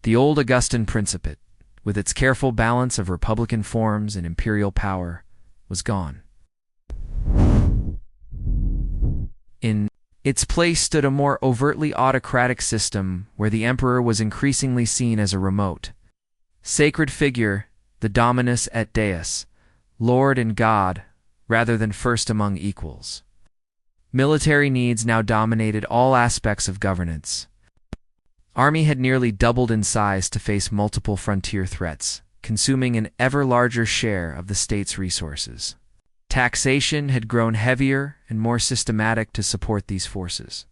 The old Augustan Principate, with its careful balance of republican forms and imperial power, was gone. In its place stood a more overtly autocratic system where the emperor was increasingly seen as a remote, sacred figure, the dominus et deus, Lord and God, rather than first among equals. Military needs now dominated all aspects of governance. Army had nearly doubled in size to face multiple frontier threats, consuming an ever larger share of the state's resources. Taxation had grown heavier and more systematic to support these forces.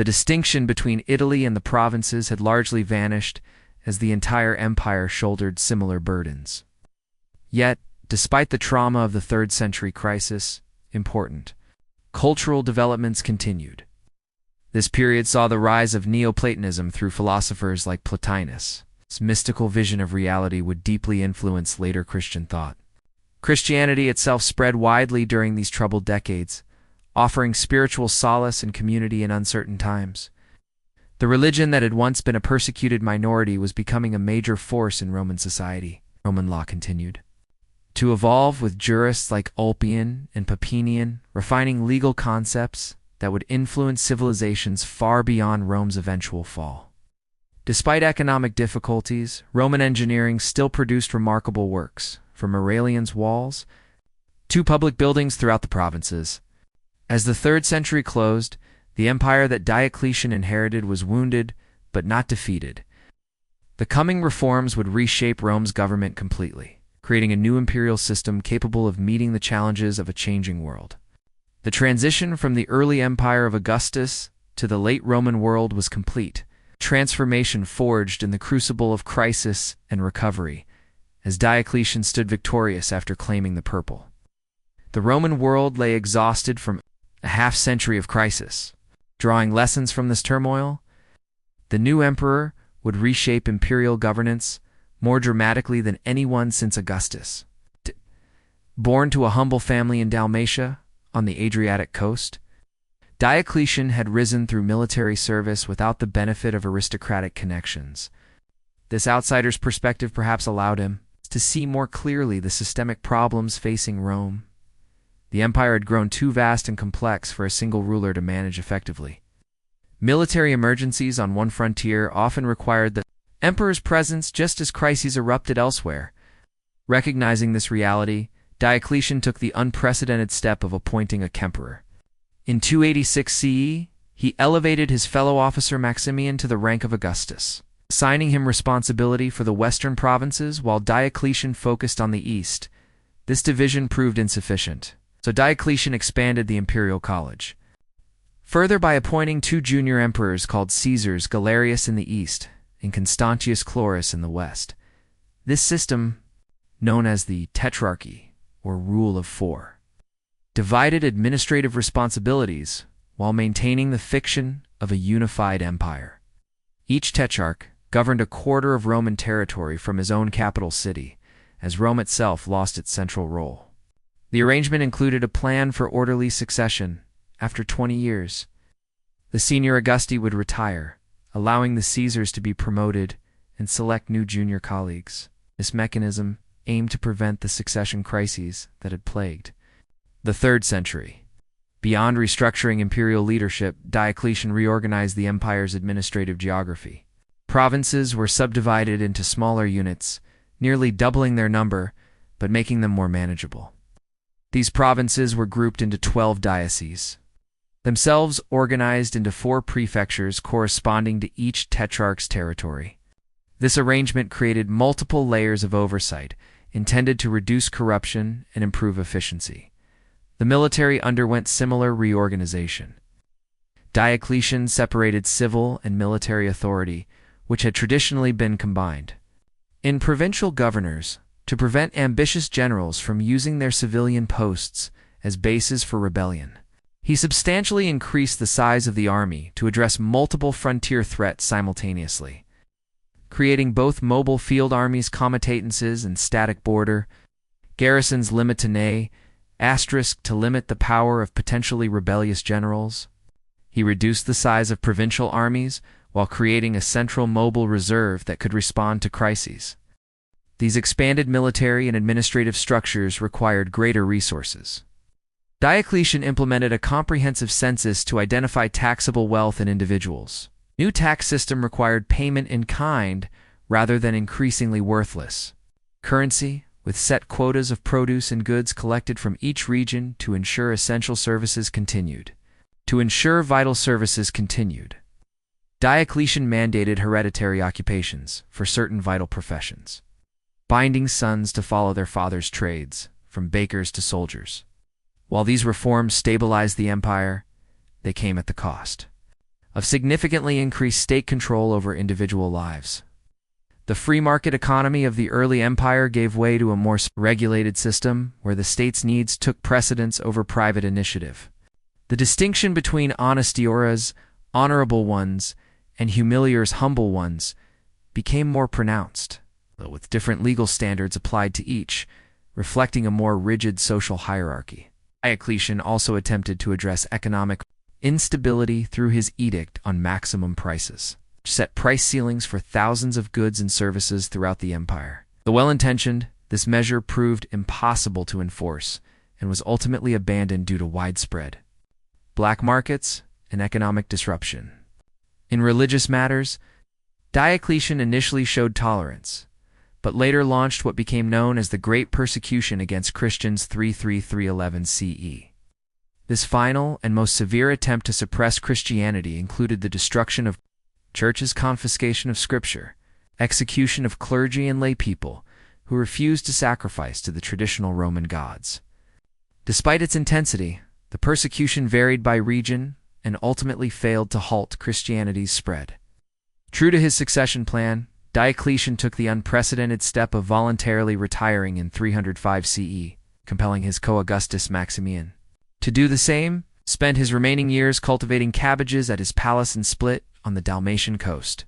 The distinction between Italy and the provinces had largely vanished as the entire empire shouldered similar burdens. Yet, despite the trauma of the 3rd century crisis, important cultural developments continued. This period saw the rise of Neoplatonism through philosophers like Plotinus. Its mystical vision of reality would deeply influence later Christian thought. Christianity itself spread widely during these troubled decades, offering spiritual solace and community in uncertain times. The religion that had once been a persecuted minority was becoming a major force in Roman society. Roman law continued to evolve, with jurists like Ulpian and Papinian refining legal concepts that would influence civilizations far beyond Rome's eventual fall. Despite economic difficulties, Roman engineering still produced remarkable works, from Aurelian's walls to public buildings throughout the provinces. As the 3rd century closed, the empire that Diocletian inherited was wounded but not defeated. The coming reforms would reshape Rome's government completely, creating a new imperial system capable of meeting the challenges of a changing world. The transition from the early empire of Augustus to the late Roman world was complete, transformation forged in the crucible of crisis and recovery, as Diocletian stood victorious after claiming the purple. The Roman world lay exhausted from a half-century of crisis. Drawing lessons from this turmoil, the new emperor would reshape imperial governance more dramatically than anyone since Augustus. Born to a humble family in Dalmatia, on the Adriatic coast, Diocletian had risen through military service without the benefit of aristocratic connections. This outsider's perspective perhaps allowed him to see more clearly the systemic problems facing Rome. The empire had grown too vast and complex for a single ruler to manage effectively. Military emergencies on one frontier often required the emperor's presence just as crises erupted elsewhere. Recognizing this reality, Diocletian took the unprecedented step of appointing a Kemperer. In 286 CE, he elevated his fellow officer Maximian to the rank of Augustus, assigning him responsibility for the western provinces while Diocletian focused on the east. This division proved insufficient, so Diocletian expanded the imperial college further by appointing 2 junior emperors called Caesars, Galerius in the east and Constantius Chlorus in the west. This system, known as the Tetrarchy, or Rule of 4, divided administrative responsibilities while maintaining the fiction of a unified empire. Each tetrarch governed a quarter of Roman territory from his own capital city, as Rome itself lost its central role. The arrangement included a plan for orderly succession. After 20 years, the senior Augusti would retire, allowing the Caesars to be promoted and select new junior colleagues. This mechanism aimed to prevent the succession crises that had plagued the 3rd century. Beyond restructuring imperial leadership, Diocletian reorganized the empire's administrative geography. Provinces were subdivided into smaller units, nearly doubling their number, but making them more manageable. These provinces were grouped into 12 dioceses, themselves organized into 4 prefectures corresponding to each tetrarch's territory. This arrangement created multiple layers of oversight, intended to reduce corruption and improve efficiency. The military underwent similar reorganization. Diocletian separated civil and military authority, which had traditionally been combined. In provincial governors, to prevent ambitious generals from using their civilian posts as bases for rebellion, he substantially increased the size of the army to address multiple frontier threats simultaneously, creating both mobile field armies, comitatenses, and static border garrisons limitanae, to limit the power of potentially rebellious generals. He reduced the size of provincial armies while creating a central mobile reserve that could respond to crises. These expanded military and administrative structures required greater resources. Diocletian implemented a comprehensive census to identify taxable wealth in individuals. New tax system required payment in kind rather than increasingly worthless currency, with set quotas of produce and goods collected from each region to ensure essential services continued. Diocletian mandated hereditary occupations for certain vital professions, binding sons to follow their father's trades, from bakers to soldiers. While these reforms stabilized the empire, they came at the cost of significantly increased state control over individual lives. The free market economy of the early empire gave way to a more regulated system where the state's needs took precedence over private initiative. The distinction between honestiores, honorable ones, and humiliores, humble ones, became more pronounced, though with different legal standards applied to each, reflecting a more rigid social hierarchy. Diocletian also attempted to address economic instability through his edict on maximum prices, which set price ceilings for thousands of goods and services throughout the empire. Though well-intentioned, this measure proved impossible to enforce and was ultimately abandoned due to widespread black markets and economic disruption. In religious matters, Diocletian initially showed tolerance, but later launched what became known as the Great Persecution against Christians 333–11 CE. This final and most severe attempt to suppress Christianity included the destruction of churches, confiscation of scripture, execution of clergy and lay people who refused to sacrifice to the traditional Roman gods. Despite its intensity, the persecution varied by region and ultimately failed to halt Christianity's spread. True to his succession plan, Diocletian took the unprecedented step of voluntarily retiring in 305 CE, compelling his co-Augustus Maximian to do the same, spent his remaining years cultivating cabbages at his palace in Split on the Dalmatian coast,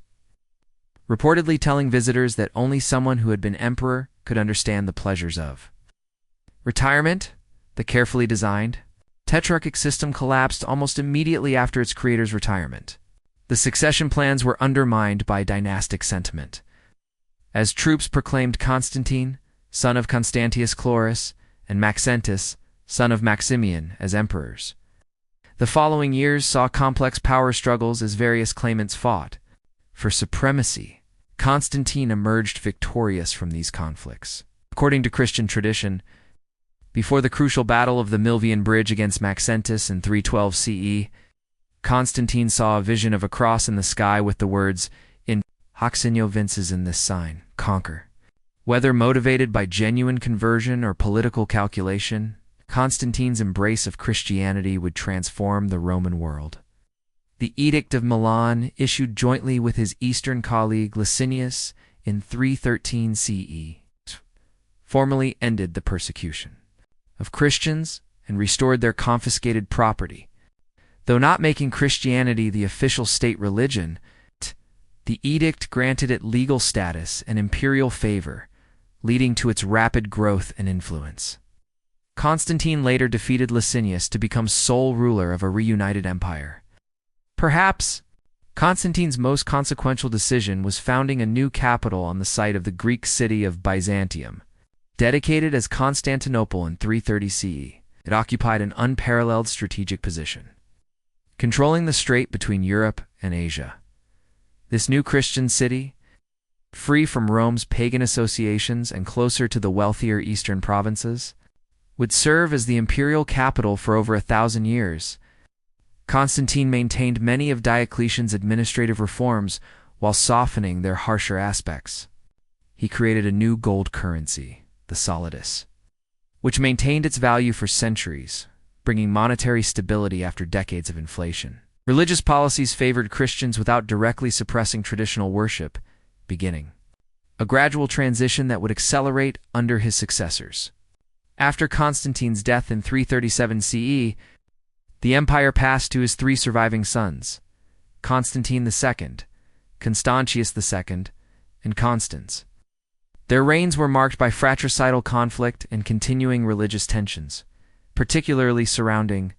reportedly telling visitors that only someone who had been emperor could understand the pleasures of retirement. The carefully designed tetrarchic system collapsed almost immediately after its creator's retirement. The succession plans were undermined by dynastic sentiment, as troops proclaimed Constantine, son of Constantius Chlorus, and Maxentus, son of Maximian, as emperors. The following years saw complex power struggles as various claimants fought for supremacy. Constantine emerged victorious from these conflicts. According to Christian tradition, before the crucial battle of the Milvian Bridge against Maxentus in 312 CE, Constantine saw a vision of a cross in the sky with the words, "In hoc signo vinces," in this sign, conquer. Whether motivated by genuine conversion or political calculation, Constantine's embrace of Christianity would transform the Roman world. The Edict of Milan, issued jointly with his eastern colleague Licinius in 313 CE, formally ended the persecution of Christians and restored their confiscated property. Though not making Christianity the official state religion, the edict granted it legal status and imperial favor, leading to its rapid growth and influence. Constantine later defeated Licinius to become sole ruler of a reunited empire. Perhaps Constantine's most consequential decision was founding a new capital on the site of the Greek city of Byzantium, dedicated as Constantinople in 330 CE. It occupied an unparalleled strategic position, controlling the strait between Europe and Asia. This new Christian city, free from Rome's pagan associations and closer to the wealthier eastern provinces, would serve as the imperial capital for over 1,000 years. Constantine maintained many of Diocletian's administrative reforms while softening their harsher aspects. He created a new gold currency, the solidus, which maintained its value for centuries, bringing monetary stability after decades of inflation. Religious policies favored Christians without directly suppressing traditional worship, beginning a gradual transition that would accelerate under his successors. After Constantine's death in 337 CE, the empire passed to his three surviving sons, Constantine II, Constantius II, and Constans. Their reigns were marked by fratricidal conflict and continuing religious tensions, particularly surrounding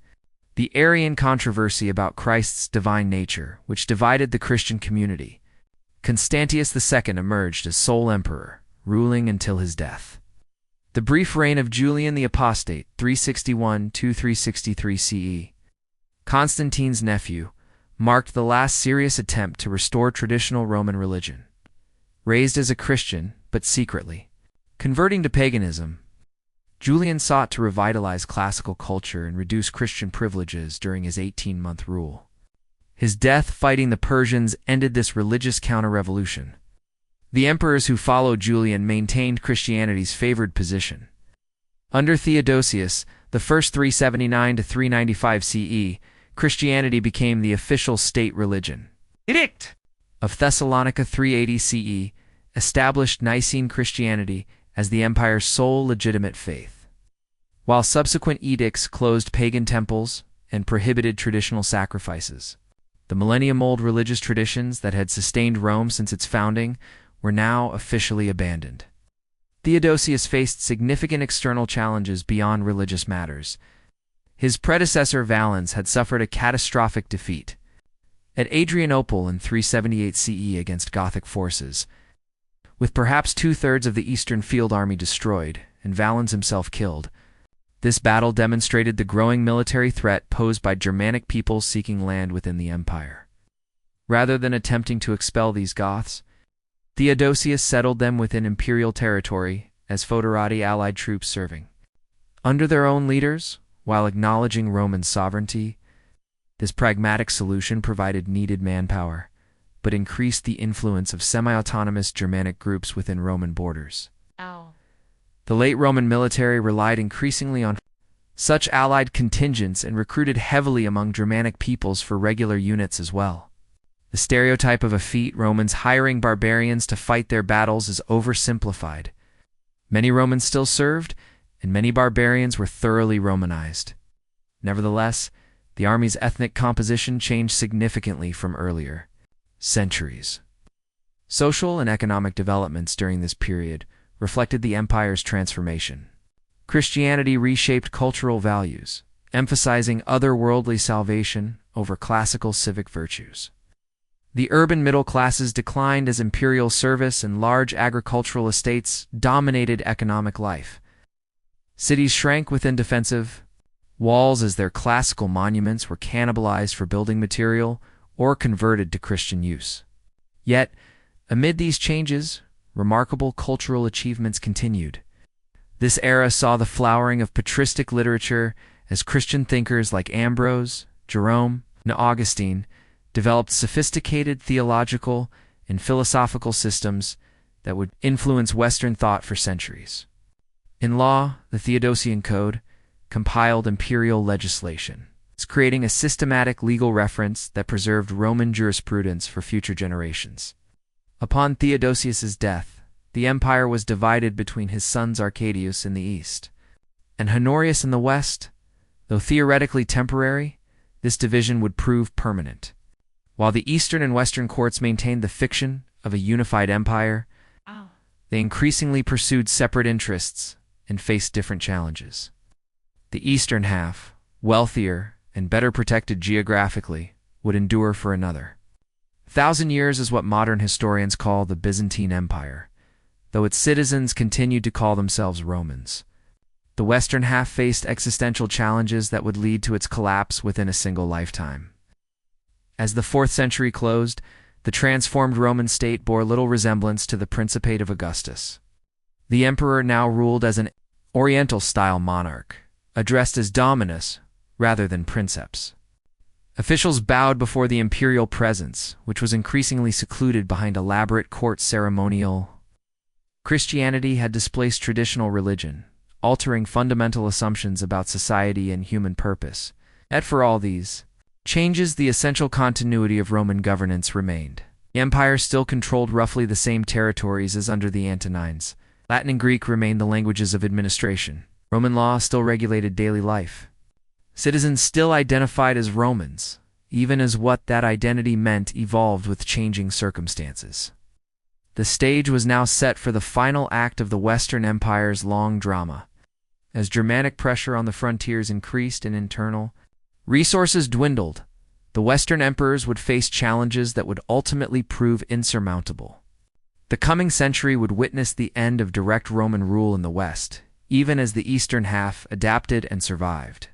the Arian controversy about Christ's divine nature, which divided the Christian community. Constantius II emerged as sole emperor, ruling until his death. The brief reign of Julian the Apostate, 361–363 CE, Constantine's nephew, marked the last serious attempt to restore traditional Roman religion. Raised as a Christian, but secretly converting to paganism, Julian sought to revitalize classical culture and reduce Christian privileges during his 18-month rule. His death fighting the Persians ended this religious counter-revolution. The emperors who followed Julian maintained Christianity's favored position. Under Theodosius, the first 379–395 CE, Christianity became the official state religion. Edict of Thessalonica 380 CE established Nicene Christianity as the empire's sole legitimate faith, while subsequent edicts closed pagan temples and prohibited traditional sacrifices. The millennium-old religious traditions that had sustained Rome since its founding were now officially abandoned. Theodosius faced significant external challenges beyond religious matters. His predecessor Valens had suffered a catastrophic defeat at Adrianople in 378 CE against Gothic forces, with perhaps two-thirds of the Eastern field army destroyed and Valens himself killed. This battle demonstrated the growing military threat posed by Germanic peoples seeking land within the empire. Rather than attempting to expel these Goths, Theodosius settled them within imperial territory as foederati allied troops serving under their own leaders while acknowledging Roman sovereignty. This pragmatic solution provided needed manpower, but increased the influence of semi-autonomous Germanic groups within Roman borders. The late Roman military relied increasingly on such allied contingents and recruited heavily among Germanic peoples for regular units as well. The stereotype of effete Romans hiring barbarians to fight their battles is oversimplified. Many Romans still served, and many barbarians were thoroughly Romanized. Nevertheless, the army's ethnic composition changed significantly from earlier centuries. Social and economic developments during this period reflected the empire's transformation. Christianity reshaped cultural values, emphasizing otherworldly salvation over classical civic virtues. The urban middle classes declined as imperial service and large agricultural estates dominated economic life. Cities shrank within defensive walls as their classical monuments were cannibalized for building material or converted to Christian use. Yet, amid these changes, remarkable cultural achievements continued. This era saw the flowering of patristic literature as Christian thinkers like Ambrose, Jerome, and Augustine developed sophisticated theological and philosophical systems that would influence Western thought for centuries. In law, the Theodosian Code compiled imperial legislation, creating a systematic legal reference that preserved Roman jurisprudence for future generations. Upon Theodosius's death, the empire was divided between his sons Arcadius in the east and Honorius in the west. Though theoretically temporary, this division would prove permanent. While the eastern and western courts maintained the fiction of a unified empire, they increasingly pursued separate interests and faced different challenges. The eastern half, wealthier and better protected geographically, would endure for another 1,000 years is what modern historians call the Byzantine Empire, though its citizens continued to call themselves Romans. The western half faced existential challenges that would lead to its collapse within a single lifetime. As the 4th century closed, the transformed Roman state bore little resemblance to the Principate of Augustus. The emperor now ruled as an Oriental-style monarch, addressed as Dominus rather than Princeps. Officials bowed before the imperial presence, which was increasingly secluded behind elaborate court ceremonial. Christianity had displaced traditional religion, altering fundamental assumptions about society and human purpose. Yet for all these changes, the essential continuity of Roman governance remained. The empire still controlled roughly the same territories as under the Antonines. Latin and Greek remained the languages of administration. Roman law still regulated daily life. Citizens still identified as Romans, even as what that identity meant evolved with changing circumstances. The stage was now set for the final act of the Western Empire's long drama. As Germanic pressure on the frontiers increased and internal resources dwindled, the Western emperors would face challenges that would ultimately prove insurmountable. The coming century would witness the end of direct Roman rule in the West, even as the eastern half adapted and survived.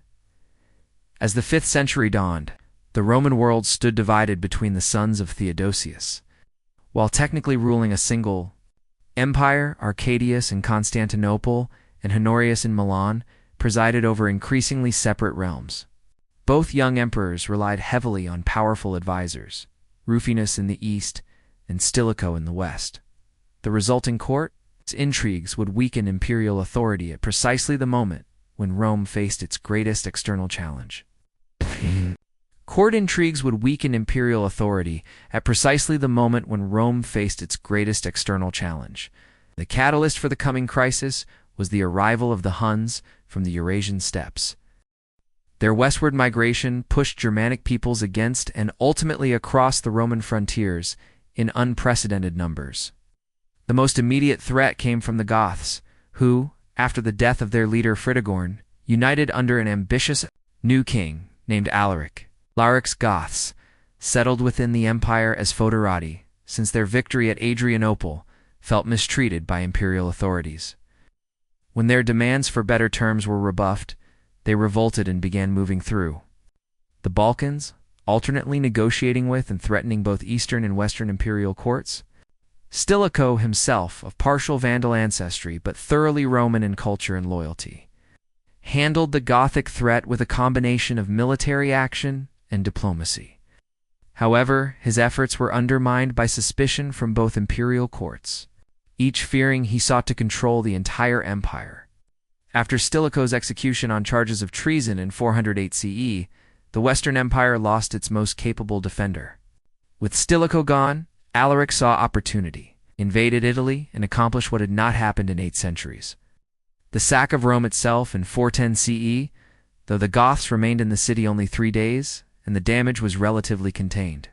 As the 5th century dawned, the Roman world stood divided between the sons of Theodosius. While technically ruling a single empire, Arcadius in Constantinople and Honorius in Milan presided over increasingly separate realms. Both young emperors relied heavily on powerful advisors, Rufinus in the east and Stilicho in the west. The resulting court's intrigues would weaken imperial authority at precisely the moment when Rome faced its greatest external challenge. Court intrigues would weaken imperial authority at precisely the moment when Rome faced its greatest external challenge. The catalyst for the coming crisis was the arrival of the Huns from the Eurasian steppes. Their westward migration pushed Germanic peoples against and ultimately across the Roman frontiers in unprecedented numbers. The most immediate threat came from the Goths, who, after the death of their leader Fritigorn, united under an ambitious new king named Alaric. Alaric's Goths settled within the empire as foederati, since their victory at Adrianople felt mistreated by imperial authorities. When their demands for better terms were rebuffed, they revolted and began moving through the Balkans, alternately negotiating with and threatening both Eastern and Western imperial courts. Stilicho himself, of partial Vandal ancestry but thoroughly Roman in culture and loyalty, handled the Gothic threat with a combination of military action and diplomacy. However, his efforts were undermined by suspicion from both imperial courts, each fearing he sought to control the entire empire. After Stilicho's execution on charges of treason in 408 CE, the Western Empire lost its most capable defender. With Stilicho gone, Alaric saw opportunity, invaded Italy, and accomplished what had not happened in 8 centuries. The sack of Rome itself in 410 CE, though the Goths remained in the city only 3 days, and the damage was relatively contained.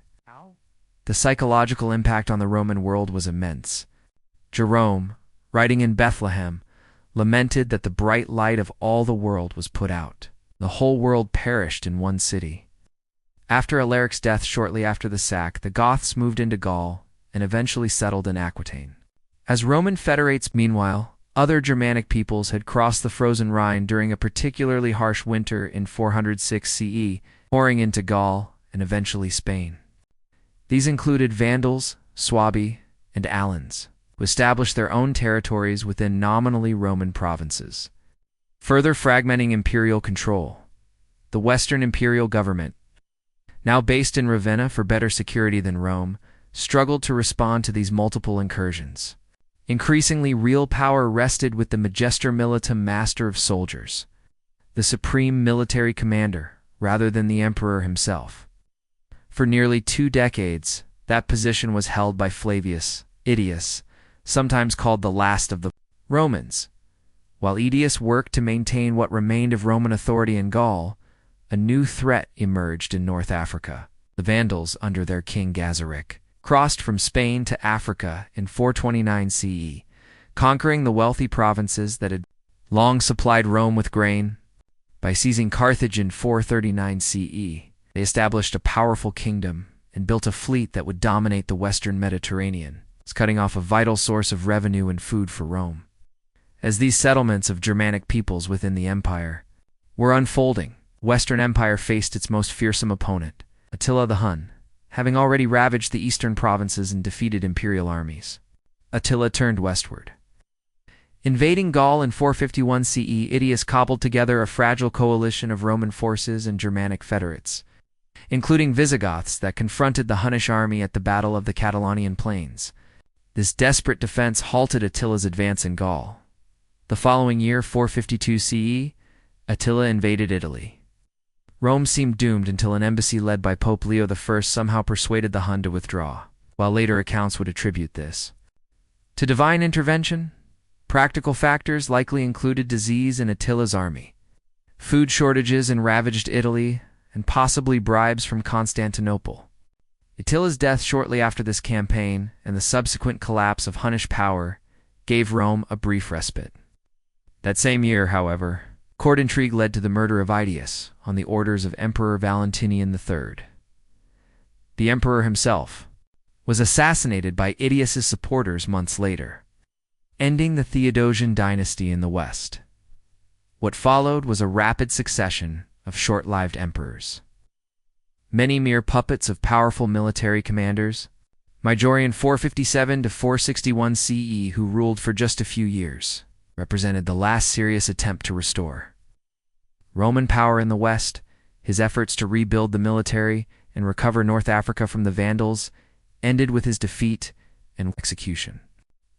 The psychological impact on the Roman world was immense. Jerome, writing in Bethlehem, lamented that the bright light of all the world was put out. The whole world perished in one city. After Alaric's death shortly after the sack, the Goths moved into Gaul and eventually settled in Aquitaine. As Roman federates, meanwhile, other Germanic peoples had crossed the frozen Rhine during a particularly harsh winter in 406 CE, pouring into Gaul and eventually Spain. These included Vandals, Suabi, and Alans, who established their own territories within nominally Roman provinces, further fragmenting imperial control. The Western imperial government, now based in Ravenna for better security than Rome, struggled to respond to these multiple incursions. Increasingly, real power rested with the Magister Militum, master of soldiers, the supreme military commander, rather than the emperor himself. For nearly 2 decades, that position was held by Flavius Aetius, sometimes called the last of the Romans. While Aetius worked to maintain what remained of Roman authority in Gaul, a new threat emerged in North Africa. The Vandals, under their king Gazaric, crossed from Spain to Africa in 429 CE, conquering the wealthy provinces that had long supplied Rome with grain. By seizing Carthage in 439 CE, they established a powerful kingdom and built a fleet that would dominate the Western Mediterranean, cutting off a vital source of revenue and food for Rome. As these settlements of Germanic peoples within the empire were unfolding, Western Empire faced its most fearsome opponent, Attila the Hun, having already ravaged the eastern provinces and defeated imperial armies. Attila turned westward. Invading Gaul in 451 CE, Aetius cobbled together a fragile coalition of Roman forces and Germanic federates, including Visigoths that confronted the Hunnish army at the Battle of the Catalonian Plains. This desperate defense halted Attila's advance in Gaul. The following year, 452 CE, Attila invaded Italy. Rome seemed doomed until an embassy led by Pope Leo I somehow persuaded the Hun to withdraw, while later accounts would attribute this to divine intervention. Practical factors likely included disease in Attila's army, food shortages in ravaged Italy, and possibly bribes from Constantinople. Attila's death shortly after this campaign and the subsequent collapse of Hunnish power gave Rome a brief respite. That same year, however, court intrigue led to the murder of Aetius on the orders of Emperor Valentinian III. The emperor himself was assassinated by Aetius's supporters months later, ending the Theodosian dynasty in the West. What followed was a rapid succession of short-lived emperors, many mere puppets of powerful military commanders. Majorian 457 to 461 CE, who ruled for just a few years, represented the last serious attempt to restore Roman power in the West. His efforts to rebuild the military and recover North Africa from the Vandals ended with his defeat and execution.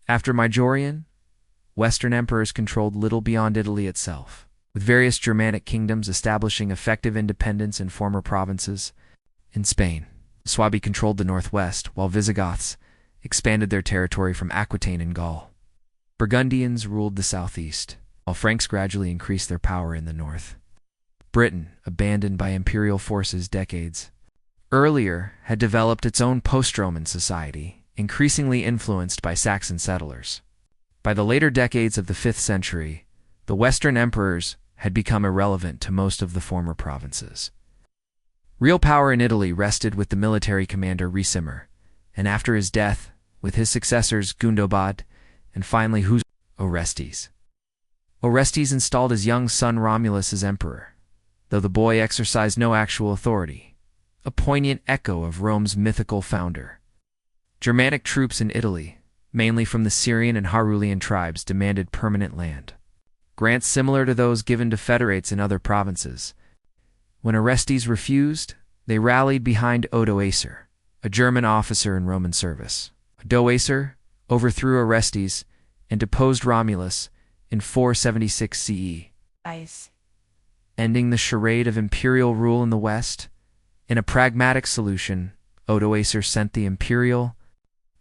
After Majorian, Western emperors controlled little beyond Italy itself, with various Germanic kingdoms establishing effective independence in former provinces. in Spain. The Suebi controlled the northwest, while Visigoths expanded their territory from Aquitaine in Gaul. Burgundians ruled the southeast, while Franks gradually increased their power in the north. Britain, abandoned by imperial forces decades earlier, had developed its own post-Roman society, increasingly influenced by Saxon settlers. By the later decades of the 5th century, the Western emperors had become irrelevant to most of the former provinces. Real power in Italy rested with the military commander Ricimer, and after his death, with his successors Gundobad, and finally Orestes. Orestes installed his young son Romulus as emperor, though the boy exercised no actual authority, a poignant echo of Rome's mythical founder. Germanic troops in Italy, mainly from the Syrian and Harulian tribes, demanded permanent land, grants similar to those given to federates in other provinces. When Orestes refused, they rallied behind Odoacer, a German officer in Roman service. Odoacer overthrew Orestes and deposed Romulus in 476 CE, ending the charade of imperial rule in the West. In a pragmatic solution, Odoacer sent the imperial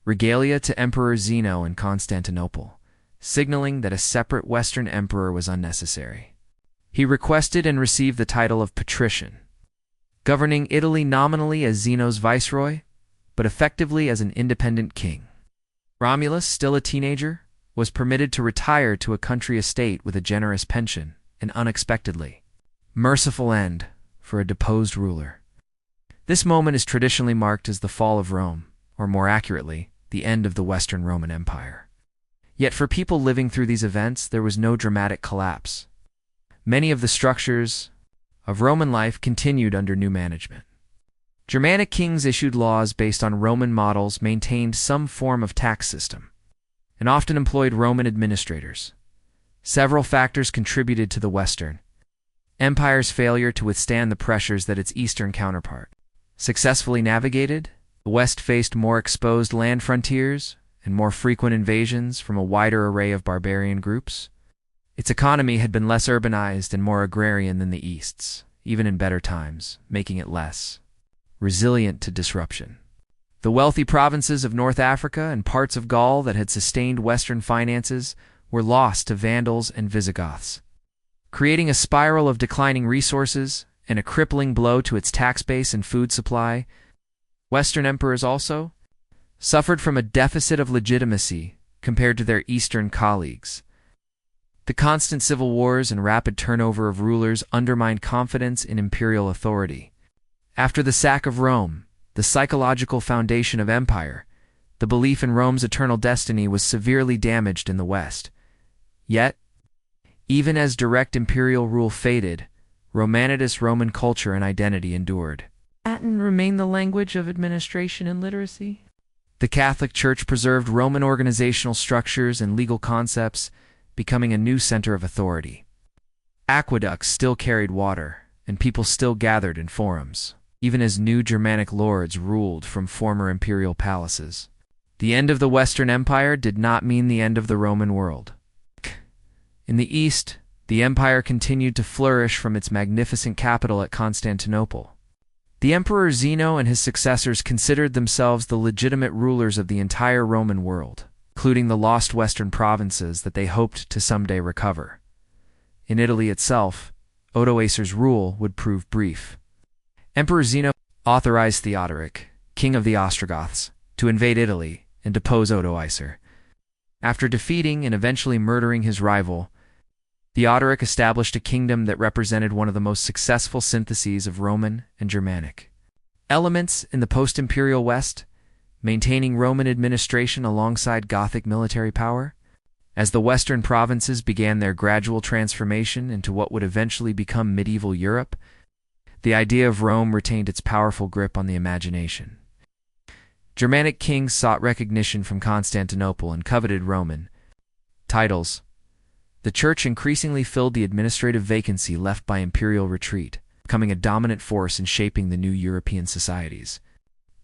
regalia to Emperor Zeno in Constantinople, signaling that a separate Western emperor was unnecessary. He requested and received the title of patrician, governing Italy nominally as Zeno's viceroy, but effectively as an independent king. Romulus, still a teenager, was permitted to retire to a country estate with a generous pension, an unexpectedly merciful end for a deposed ruler. This moment is traditionally marked as the fall of Rome, or more accurately, the end of the Western Roman Empire. Yet for people living through these events, there was no dramatic collapse. Many of the structures of Roman life continued under new management. Germanic kings issued laws based on Roman models, maintained some form of tax system, and often employed Roman administrators. Several factors contributed to the Western Empire's failure to withstand the pressures that its Eastern counterpart successfully navigated. The West faced more exposed land frontiers and more frequent invasions from a wider array of barbarian groups. Its economy had been less urbanized and more agrarian than the East's, even in better times, making it less resilient to disruption. The wealthy provinces of North Africa and parts of Gaul that had sustained Western finances were lost to Vandals and Visigoths, creating a spiral of declining resources and a crippling blow to its tax base and food supply. Western emperors also suffered from a deficit of legitimacy compared to their Eastern colleagues. The constant civil wars and rapid turnover of rulers undermined confidence in imperial authority. After the sack of Rome, the psychological foundation of empire, the belief in Rome's eternal destiny was severely damaged in the West. Yet, even as direct imperial rule faded, Romanidus Roman culture and identity endured. Latin remained the language of administration and literacy. The Catholic Church preserved Roman organizational structures and legal concepts, becoming a new center of authority. Aqueducts still carried water, and people still gathered in forums, even as new Germanic lords ruled from former imperial palaces. The end of the Western Empire did not mean the end of the Roman world. In the East, the empire continued to flourish from its magnificent capital at Constantinople. The Emperor Zeno and his successors considered themselves the legitimate rulers of the entire Roman world, including the lost Western provinces that they hoped to someday recover. In Italy itself, Odoacer's rule would prove brief. Emperor Zeno authorized Theodoric, king of the Ostrogoths, to invade Italy and depose Odoacer. After defeating and eventually murdering his rival, Theodoric established a kingdom that represented one of the most successful syntheses of Roman and Germanic elements in the post-imperial West, maintaining Roman administration alongside Gothic military power. As the Western provinces began their gradual transformation into what would eventually become medieval Europe, the idea of Rome retained its powerful grip on the imagination. Germanic kings sought recognition from Constantinople and coveted Roman titles. The Church increasingly filled the administrative vacancy left by imperial retreat, becoming a dominant force in shaping the new European societies.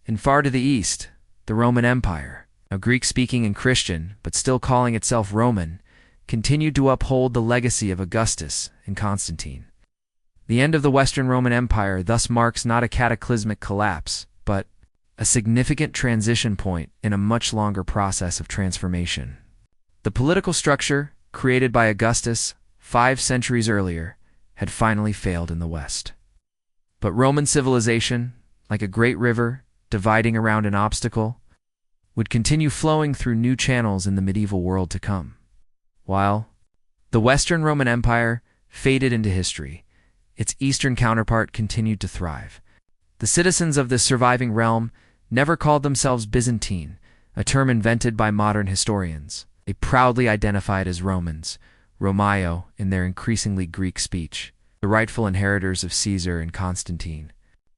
And far to the east, the Roman Empire, now Greek-speaking and Christian, but still calling itself Roman, continued to uphold the legacy of Augustus and Constantine. The end of the Western Roman Empire thus marks not a cataclysmic collapse, but a significant transition point in a much longer process of transformation. The political structure, created by Augustus 5 centuries earlier, had finally failed in the West. But Roman civilization, like a great river dividing around an obstacle, would continue flowing through new channels in the medieval world to come. While the Western Roman Empire faded into history, its eastern counterpart continued to thrive. The citizens of this surviving realm never called themselves Byzantine, a term invented by modern historians. They proudly identified as Romans, Romaio in their increasingly Greek speech, the rightful inheritors of Caesar and Constantine.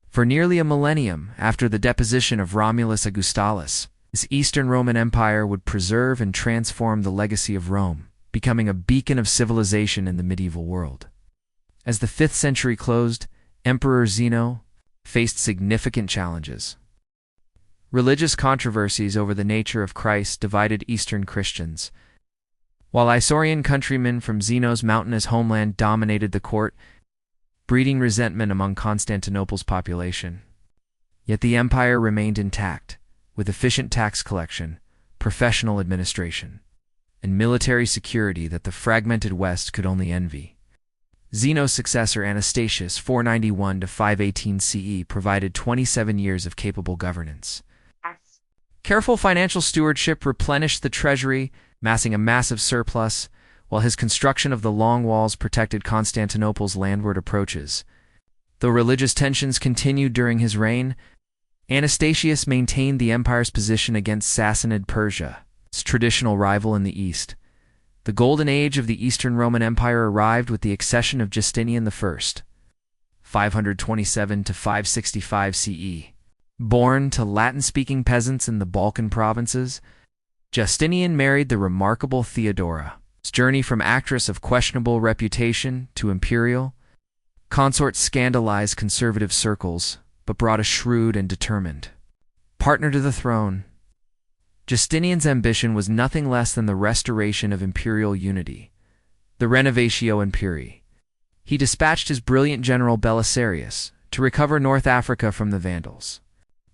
For nearly a millennium after the deposition of Romulus Augustulus, this Eastern Roman Empire would preserve and transform the legacy of Rome, becoming a beacon of civilization in the medieval world. As the 5th century closed, Emperor Zeno faced significant challenges. Religious controversies over the nature of Christ divided Eastern Christians, while Isaurian countrymen from Zeno's mountainous homeland dominated the court, breeding resentment among Constantinople's population. Yet the empire remained intact, with efficient tax collection, professional administration, and military security that the fragmented West could only envy. Zeno's successor Anastasius 491 to 518 CE provided 27 years of capable governance. Careful financial stewardship replenished the treasury, amassing a massive surplus, while his construction of the Long Walls protected Constantinople's landward approaches. Though religious tensions continued during his reign, Anastasius maintained the empire's position against Sassanid Persia, its traditional rival in the east. The golden age of the Eastern Roman Empire arrived with the accession of Justinian I, 527 to 565 CE. Born to Latin-speaking peasants in the Balkan provinces, Justinian married the remarkable Theodora. His journey from actress of questionable reputation to imperial consort scandalized conservative circles, but brought a shrewd and determined partner to the throne. Justinian's ambition was nothing less than the restoration of imperial unity, the Renovatio Imperii. He dispatched his brilliant general Belisarius to recover North Africa from the Vandals.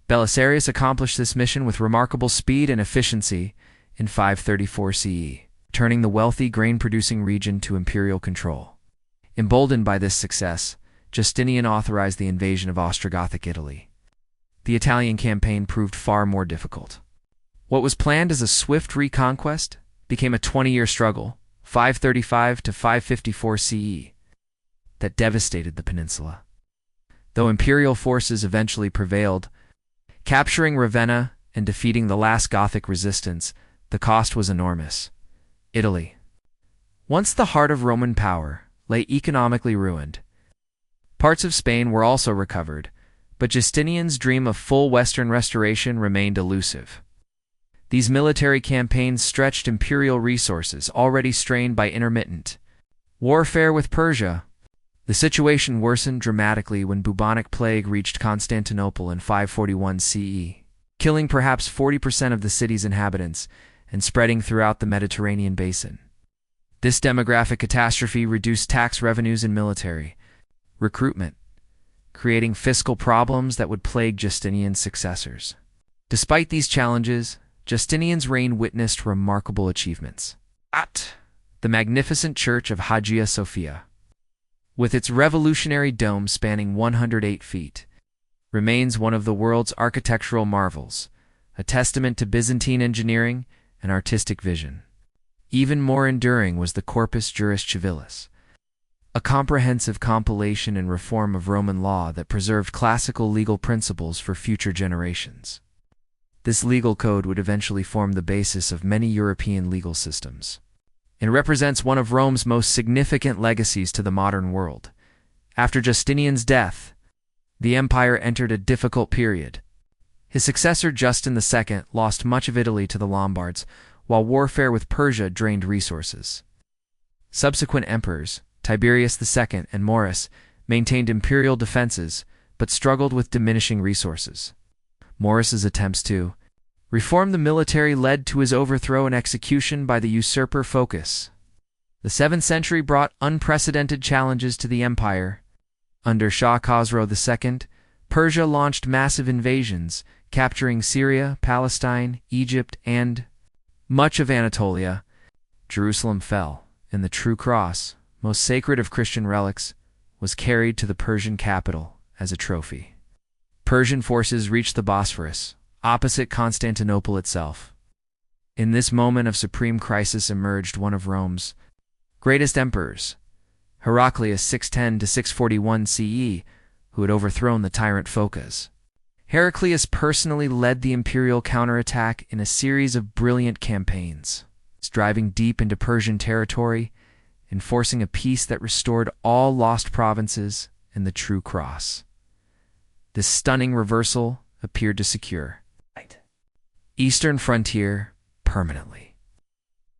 Belisarius accomplished this mission with remarkable speed and efficiency in 534 CE, turning the wealthy grain-producing region to imperial control. Emboldened by this success, Justinian authorized the invasion of Ostrogothic Italy. The Italian campaign proved far more difficult. What was planned as a swift reconquest became a 20-year struggle, 535 to 554 CE, that devastated the peninsula. Though imperial forces eventually prevailed, capturing Ravenna and defeating the last Gothic resistance, the cost was enormous. Italy, once the heart of Roman power, lay economically ruined. Parts of Spain were also recovered, but Justinian's dream of full Western restoration remained elusive. These military campaigns stretched imperial resources already strained by intermittent warfare with Persia. The situation worsened dramatically when bubonic plague reached Constantinople in 541 CE, killing perhaps 40% of the city's inhabitants and spreading throughout the Mediterranean basin. This demographic catastrophe reduced tax revenues and military recruitment, creating fiscal problems that would plague Justinian's successors. Despite these challenges, Justinian's reign witnessed remarkable achievements. The magnificent church of Hagia Sophia, with its revolutionary dome spanning 108 feet, remains one of the world's architectural marvels, a testament to Byzantine engineering and artistic vision. Even more enduring was the Corpus Juris Civilis, a comprehensive compilation and reform of Roman law that preserved classical legal principles for future generations. This legal code would eventually form the basis of many European legal systems. It represents one of Rome's most significant legacies to the modern world. After Justinian's death, the empire entered a difficult period. His successor Justin II lost much of Italy to the Lombards, while warfare with Persia drained resources. Subsequent emperors, Tiberius II and Maurus, maintained imperial defenses, but struggled with diminishing resources. Maurus's attempts to reform the military led to his overthrow and execution by the usurper Phocas. The 7th century brought unprecedented challenges to the empire. Under Shah Khosrow II, Persia launched massive invasions, capturing Syria, Palestine, Egypt, and much of Anatolia. Jerusalem fell, and the true cross, most sacred of Christian relics, was carried to the Persian capital as a trophy. Persian forces reached the Bosphorus, opposite Constantinople itself. In this moment of supreme crisis emerged one of Rome's greatest emperors, Heraclius 610 to 641 CE, who had overthrown the tyrant Phocas. Heraclius personally led the imperial counterattack in a series of brilliant campaigns, driving deep into Persian territory, enforcing a peace that restored all lost provinces and the true cross. This stunning reversal appeared to secure eastern frontier permanently.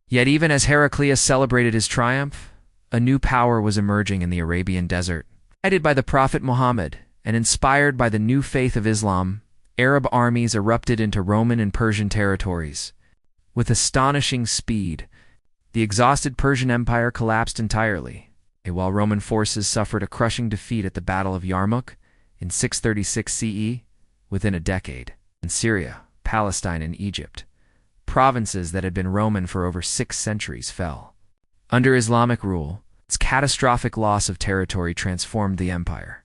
Yet even as Heraclius celebrated his triumph, a new power was emerging in the Arabian desert. Guided by the Prophet Muhammad and inspired by the new faith of Islam, Arab armies erupted into Roman and Persian territories. With astonishing speed, the exhausted Persian Empire collapsed entirely, while Roman forces suffered a crushing defeat at the Battle of Yarmouk in 636 CE within a decade. In Syria, Palestine, and Egypt, provinces that had been Roman for over 6 centuries fell. Under Islamic rule, its catastrophic loss of territory transformed the empire.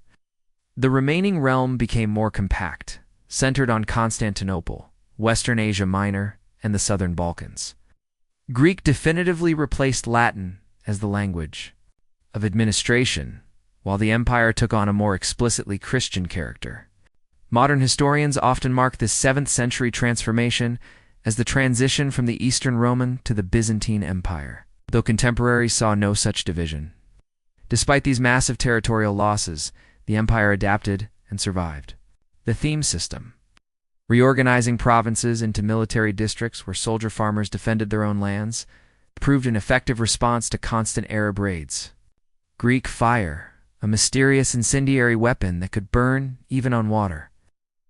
The remaining realm became more compact, centered on Constantinople, Western Asia Minor, and the Southern Balkans. Greek definitively replaced Latin as the language of administration, while the empire took on a more explicitly Christian character. Modern historians often mark this 7th century transformation as the transition from the Eastern Roman to the Byzantine Empire, though contemporaries saw no such division. Despite these massive territorial losses, the empire adapted and survived. The theme system, reorganizing provinces into military districts where soldier farmers defended their own lands, proved an effective response to constant Arab raids. Greek fire, a mysterious incendiary weapon that could burn even on water,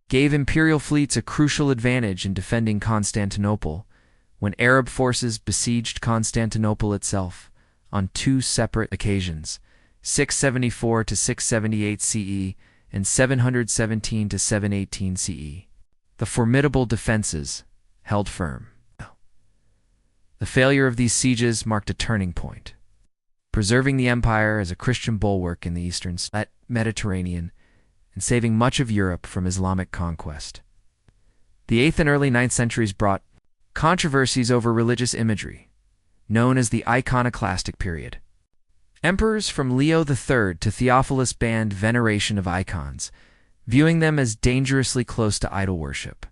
gave imperial fleets a crucial advantage in defending Constantinople when Arab forces besieged Constantinople itself on 2 separate occasions, 674 to 678 CE and 717 to 718 CE. The formidable defenses held firm. The failure of these sieges marked a turning point, preserving the empire as a Christian bulwark in the eastern Mediterranean and saving much of Europe from Islamic conquest. The 8th and early 9th centuries brought controversies over religious imagery, known as the iconoclastic period. Emperors from Leo III to Theophilus banned veneration of icons, viewing them as dangerously close to idol worship.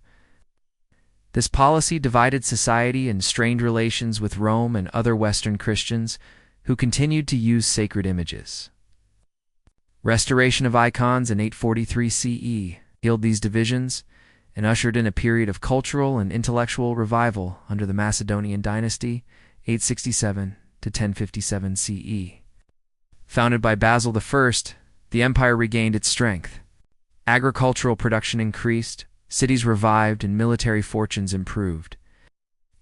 This policy divided society and strained relations with Rome and other Western Christians who continued to use sacred images. Restoration of icons in 843 CE healed these divisions and ushered in a period of cultural and intellectual revival under the Macedonian dynasty, 867 to 1057 CE. Founded by Basil I, the empire regained its strength. Agricultural production increased, cities revived, and military fortunes improved.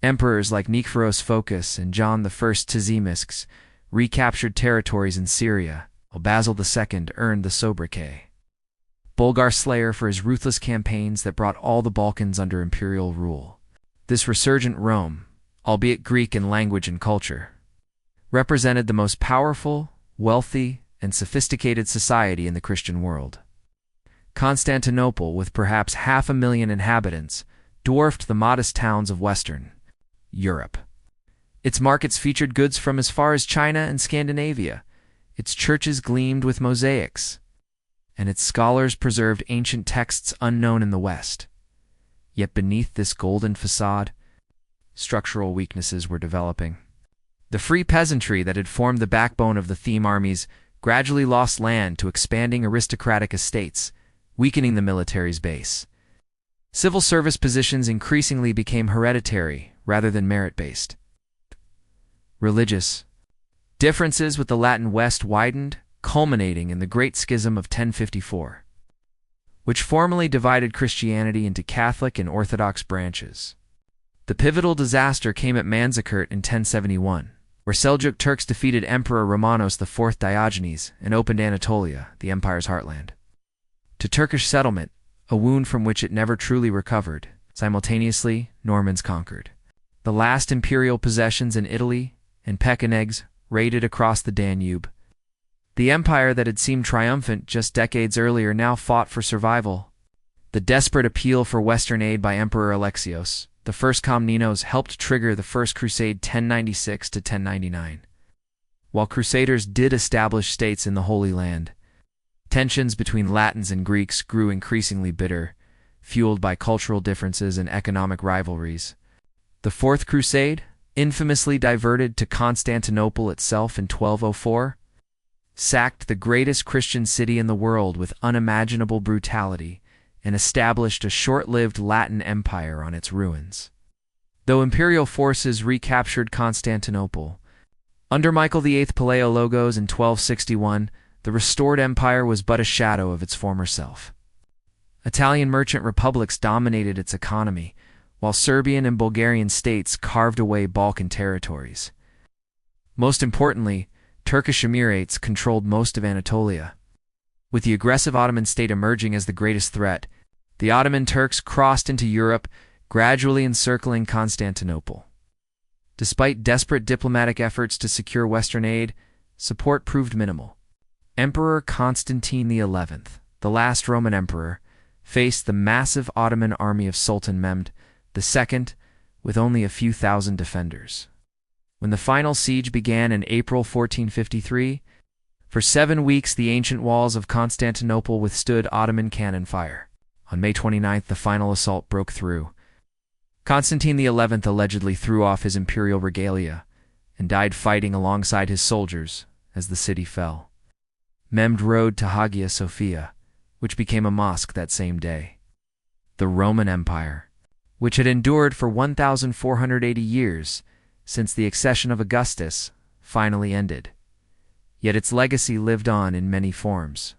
Emperors like Nikephoros Phocas and John I Tzimiskes recaptured territories in Syria, while Basil II earned the sobriquet Bulgar Slayer for his ruthless campaigns that brought all the Balkans under imperial rule. This resurgent Rome, albeit Greek in language and culture, represented the most powerful, wealthy, and sophisticated society in the Christian world. Constantinople, with perhaps 500,000 inhabitants, dwarfed the modest towns of Western Europe. Its markets featured goods from as far as China and Scandinavia. Its churches gleamed with mosaics, and its scholars preserved ancient texts unknown in the West. Yet beneath this golden facade, structural weaknesses were developing. The free peasantry that had formed the backbone of the theme armies gradually lost land to expanding aristocratic estates, weakening the military's base. Civil service positions increasingly became hereditary rather than merit-based. Religious differences with the Latin West widened, culminating in the Great Schism of 1054, which formally divided Christianity into Catholic and Orthodox branches. The pivotal disaster came at Manzikert in 1071, where Seljuk Turks defeated Emperor Romanos IV Diogenes and opened Anatolia, the empire's heartland, to Turkish settlement, a wound from which it never truly recovered. Simultaneously, Normans conquered the last imperial possessions in Italy, and Pechenegs raided across the Danube. The empire that had seemed triumphant just decades earlier now fought for survival. The desperate appeal for Western aid by Emperor Alexios, the first Komnenos, helped trigger the First Crusade 1096 to 1099. While Crusaders did establish states in the Holy Land, tensions between Latins and Greeks grew increasingly bitter, fueled by cultural differences and economic rivalries. The Fourth Crusade, infamously diverted to Constantinople itself in 1204, sacked the greatest Christian city in the world with unimaginable brutality and established a short-lived Latin empire on its ruins. Though imperial forces recaptured Constantinople, under Michael VIII Palaiologos in 1261, the restored empire was but a shadow of its former self. Italian merchant republics dominated its economy, while Serbian and Bulgarian states carved away Balkan territories. Most importantly, Turkish Emirates controlled most of Anatolia. With the aggressive Ottoman state emerging as the greatest threat, the Ottoman Turks crossed into Europe, gradually encircling Constantinople. Despite desperate diplomatic efforts to secure Western aid, support proved minimal. Emperor Constantine XI, the last Roman emperor, faced the massive Ottoman army of Sultan Mehmed II, with only a few thousand defenders. When the final siege began in April 1453, for 7 weeks the ancient walls of Constantinople withstood Ottoman cannon fire. On May 29th, the final assault broke through. Constantine XI allegedly threw off his imperial regalia and died fighting alongside his soldiers as the city fell. Mehmed rode to Hagia Sophia, which became a mosque that same day. The Roman Empire, which had endured for 1,480 years since the accession of Augustus, finally ended. Yet its legacy lived on in many forms.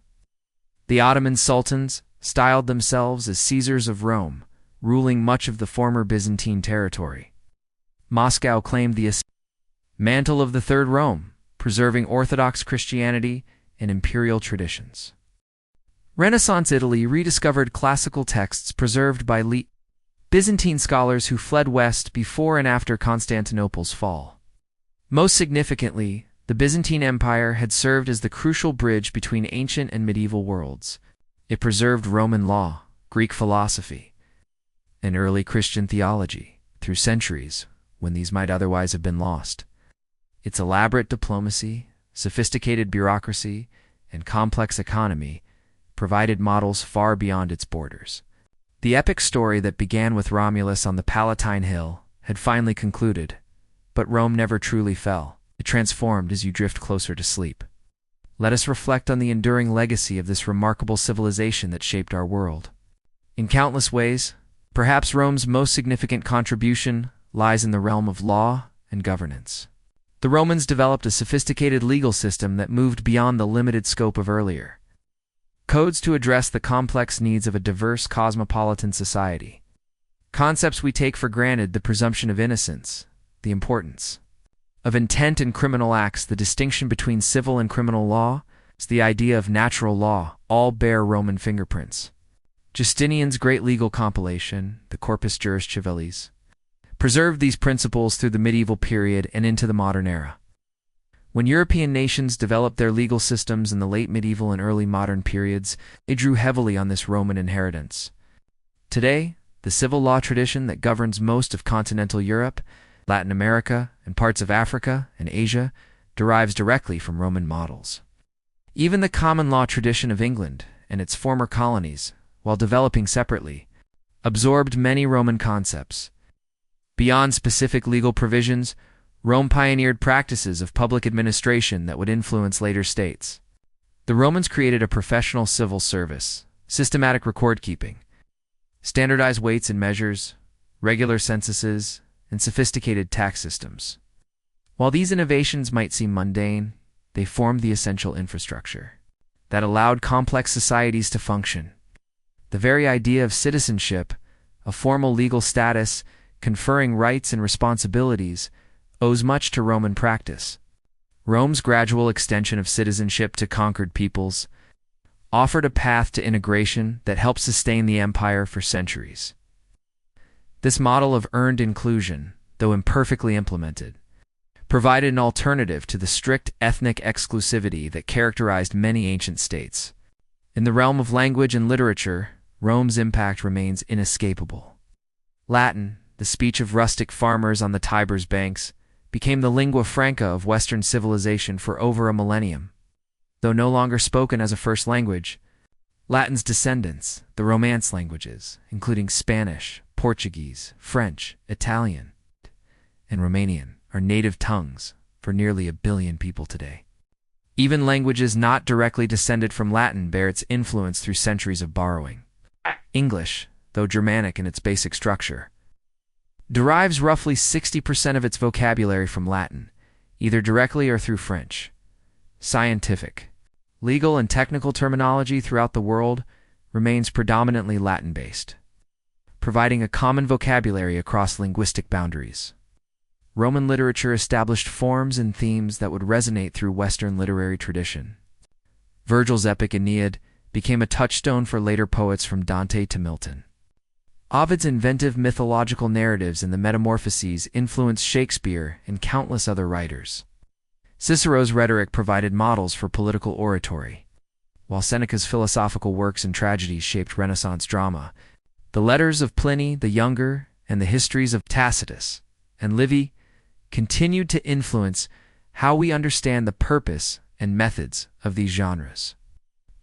The Ottoman sultans styled themselves as Caesars of Rome, ruling much of the former Byzantine territory. Moscow claimed the mantle of the Third Rome, preserving Orthodox Christianity and imperial traditions. Renaissance Italy rediscovered classical texts preserved by Byzantine scholars who fled west before and after Constantinople's fall. Most significantly, the Byzantine Empire had served as the crucial bridge between ancient and medieval worlds. It preserved Roman law, Greek philosophy, and early Christian theology through centuries when these might otherwise have been lost. Its elaborate diplomacy, sophisticated bureaucracy, and complex economy provided models far beyond its borders. The epic story that began with Romulus on the Palatine Hill had finally concluded, but Rome never truly fell. It transformed as you drift closer to sleep. Let us reflect on the enduring legacy of this remarkable civilization that shaped our world. In countless ways, perhaps Rome's most significant contribution lies in the realm of law and governance. The Romans developed a sophisticated legal system that moved beyond the limited scope of earlier codes to address the complex needs of a diverse cosmopolitan society. Concepts we take for granted: the presumption of innocence, the importance of intent in criminal acts, the distinction between civil and criminal law, the idea of natural law, all bear Roman fingerprints. Justinian's great legal compilation, the Corpus Juris Civilis, preserved these principles through the medieval period and into the modern era. When European nations developed their legal systems in the late medieval and early modern periods, they drew heavily on this Roman inheritance. Today, the civil law tradition that governs most of continental Europe, Latin America, and parts of Africa and Asia derives directly from Roman models. Even the common law tradition of England and its former colonies, while developing separately, absorbed many Roman concepts. Beyond specific legal provisions, Rome pioneered practices of public administration that would influence later states. The Romans created a professional civil service, systematic record-keeping, standardized weights and measures, regular censuses, and sophisticated tax systems. While these innovations might seem mundane, they formed the essential infrastructure that allowed complex societies to function. The very idea of citizenship, a formal legal status conferring rights and responsibilities, owes much to Roman practice. Rome's gradual extension of citizenship to conquered peoples offered a path to integration that helped sustain the empire for centuries. This model of earned inclusion, though imperfectly implemented, provided an alternative to the strict ethnic exclusivity that characterized many ancient states. In the realm of language and literature, Rome's impact remains inescapable. Latin, the speech of rustic farmers on the Tiber's banks, became the lingua franca of Western civilization for over a millennium. Though no longer spoken as a first language, Latin's descendants, the Romance languages, including Spanish, Portuguese, French, Italian, and Romanian, are native tongues for nearly 1 billion people today. Even languages not directly descended from Latin bear its influence through centuries of borrowing. English, though Germanic in its basic structure, derives roughly 60% of its vocabulary from Latin, either directly or through French. Scientific, legal, and technical terminology throughout the world remains predominantly Latin-based, providing a common vocabulary across linguistic boundaries. Roman literature established forms and themes that would resonate through Western literary tradition. Virgil's epic Aeneid became a touchstone for later poets from Dante to Milton. Ovid's inventive mythological narratives and the Metamorphoses influenced Shakespeare and countless other writers. Cicero's rhetoric provided models for political oratory, while Seneca's philosophical works and tragedies shaped Renaissance drama. The letters of Pliny the Younger and the histories of Tacitus and Livy continued to influence how we understand the purpose and methods of these genres.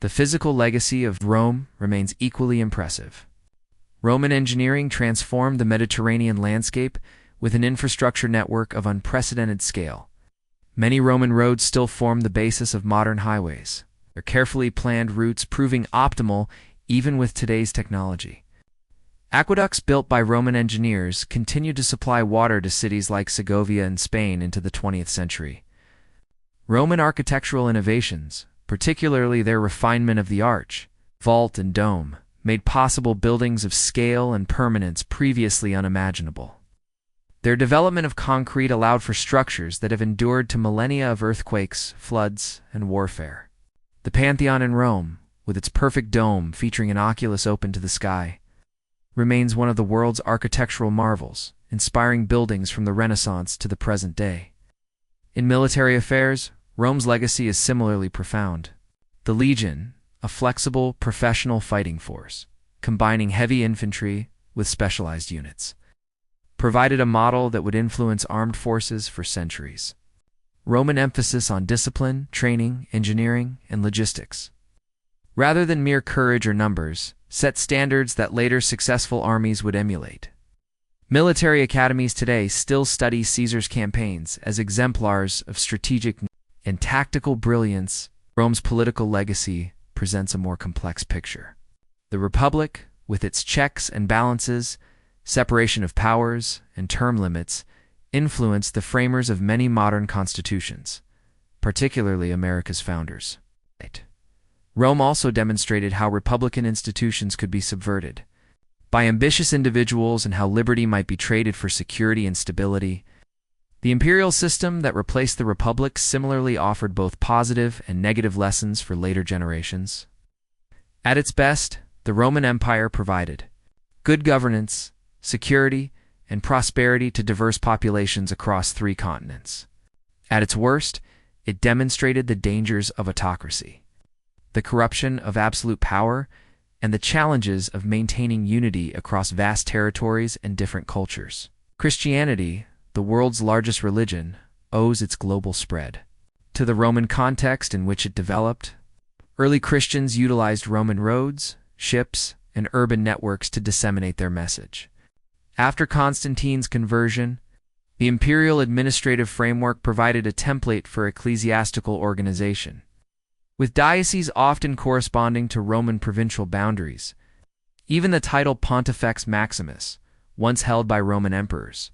The physical legacy of Rome remains equally impressive. Roman engineering transformed the Mediterranean landscape with an infrastructure network of unprecedented scale. Many Roman roads still form the basis of modern highways, their carefully planned routes proving optimal even with today's technology. Aqueducts built by Roman engineers continued to supply water to cities like Segovia in Spain into the 20th century. Roman architectural innovations, particularly their refinement of the arch, vault, and dome, made possible buildings of scale and permanence previously unimaginable. Their development of concrete allowed for structures that have endured to millennia of earthquakes, floods, and warfare. The Pantheon in Rome, with its perfect dome featuring an oculus open to the sky, remains one of the world's architectural marvels, inspiring buildings from the Renaissance to the present day. In military affairs, Rome's legacy is similarly profound. The legion, a flexible, professional fighting force, combining heavy infantry with specialized units, provided a model that would influence armed forces for centuries. Roman emphasis on discipline, training, engineering, and logistics, rather than mere courage or numbers, set standards that later successful armies would emulate. Military academies today still study Caesar's campaigns as exemplars of strategic and tactical brilliance. Rome's political legacy presents a more complex picture. The Republic, with its checks and balances, separation of powers, and term limits, influenced the framers of many modern constitutions, particularly America's founders. Rome also demonstrated how republican institutions could be subverted by ambitious individuals and how liberty might be traded for security and stability. The imperial system that replaced the republic similarly offered both positive and negative lessons for later generations. At its best, the Roman Empire provided good governance, security, and prosperity to diverse populations across 3 continents. At its worst, it demonstrated the dangers of autocracy, the corruption of absolute power, and the challenges of maintaining unity across vast territories and different cultures. Christianity, the world's largest religion, owes its global spread to the Roman context in which it developed. Early Christians utilized Roman roads, ships, and urban networks to disseminate their message. After Constantine's conversion, the imperial administrative framework provided a template for ecclesiastical organization, with dioceses often corresponding to Roman provincial boundaries. Even the title Pontifex Maximus, once held by Roman emperors,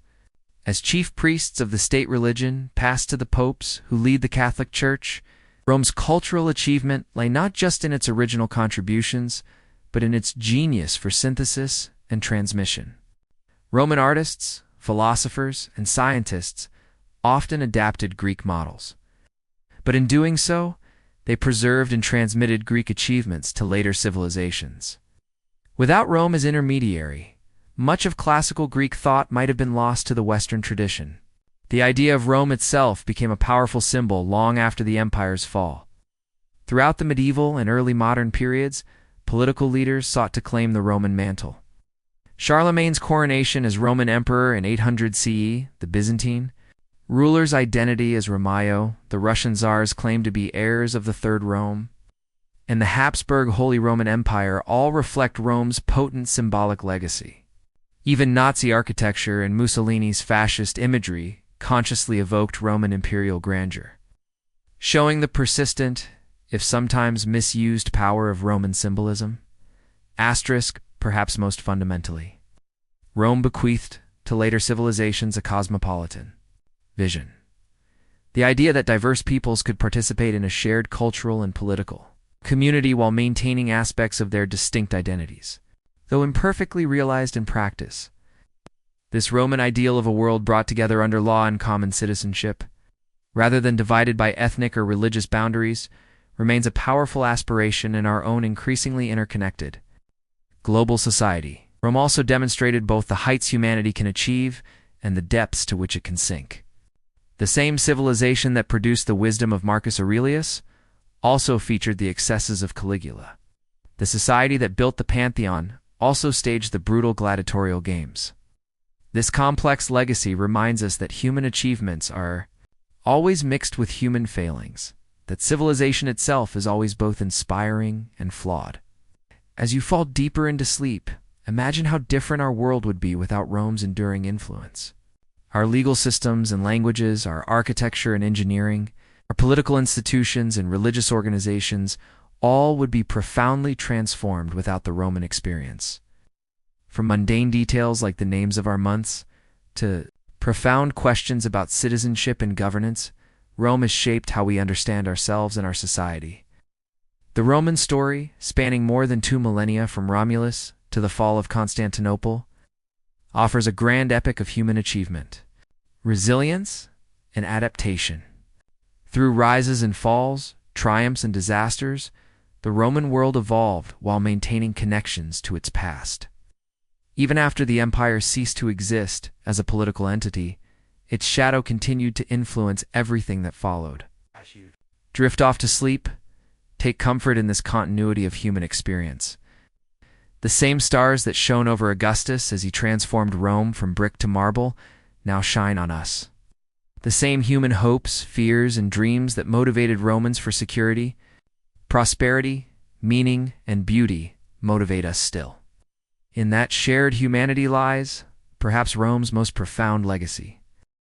as chief priests of the state religion, passed to the popes who lead the Catholic Church. Rome's cultural achievement lay not just in its original contributions, but in its genius for synthesis and transmission. Roman artists, philosophers, and scientists often adapted Greek models. But in doing so, they preserved and transmitted Greek achievements to later civilizations. Without Rome as intermediary, much of classical Greek thought might have been lost to the Western tradition. The idea of Rome itself became a powerful symbol long after the empire's fall. Throughout the medieval and early modern periods, political leaders sought to claim the Roman mantle. Charlemagne's coronation as Roman emperor in 800 CE, the Byzantine, rulers' identity as Romaio, the Russian czars claimed to be heirs of the Third Rome, and the Habsburg Holy Roman Empire all reflect Rome's potent symbolic legacy. Even Nazi architecture and Mussolini's fascist imagery consciously evoked Roman imperial grandeur, showing the persistent, if sometimes misused, power of Roman symbolism. Asterisk, perhaps most fundamentally, Rome bequeathed to later civilizations a cosmopolitan vision. The idea that diverse peoples could participate in a shared cultural and political community while maintaining aspects of their distinct identities, though imperfectly realized in practice. This Roman ideal of a world brought together under law and common citizenship, rather than divided by ethnic or religious boundaries, remains a powerful aspiration in our own increasingly interconnected global society. Rome also demonstrated both the heights humanity can achieve and the depths to which it can sink. The same civilization that produced the wisdom of Marcus Aurelius also featured the excesses of Caligula. The society that built the Pantheon also staged the brutal gladiatorial games. This complex legacy reminds us that human achievements are always mixed with human failings, that civilization itself is always both inspiring and flawed. As you fall deeper into sleep, imagine how different our world would be without Rome's enduring influence. Our legal systems and languages, our architecture and engineering, our political institutions and religious organizations, all would be profoundly transformed without the Roman experience. From mundane details like the names of our months to profound questions about citizenship and governance, Rome has shaped how we understand ourselves and our society. The Roman story, spanning more than 2 millennia from Romulus to the fall of Constantinople, offers a grand epic of human achievement, resilience, and adaptation. Through rises and falls, triumphs and disasters, the Roman world evolved while maintaining connections to its past. Even after the empire ceased to exist as a political entity, its shadow continued to influence everything that followed. Drift off to sleep. Take comfort in this continuity of human experience. The same stars that shone over Augustus as he transformed Rome from brick to marble now shine on us. The same human hopes, fears, and dreams that motivated Romans for security, prosperity, meaning, and beauty motivate us still. In that shared humanity lies, perhaps, Rome's most profound legacy.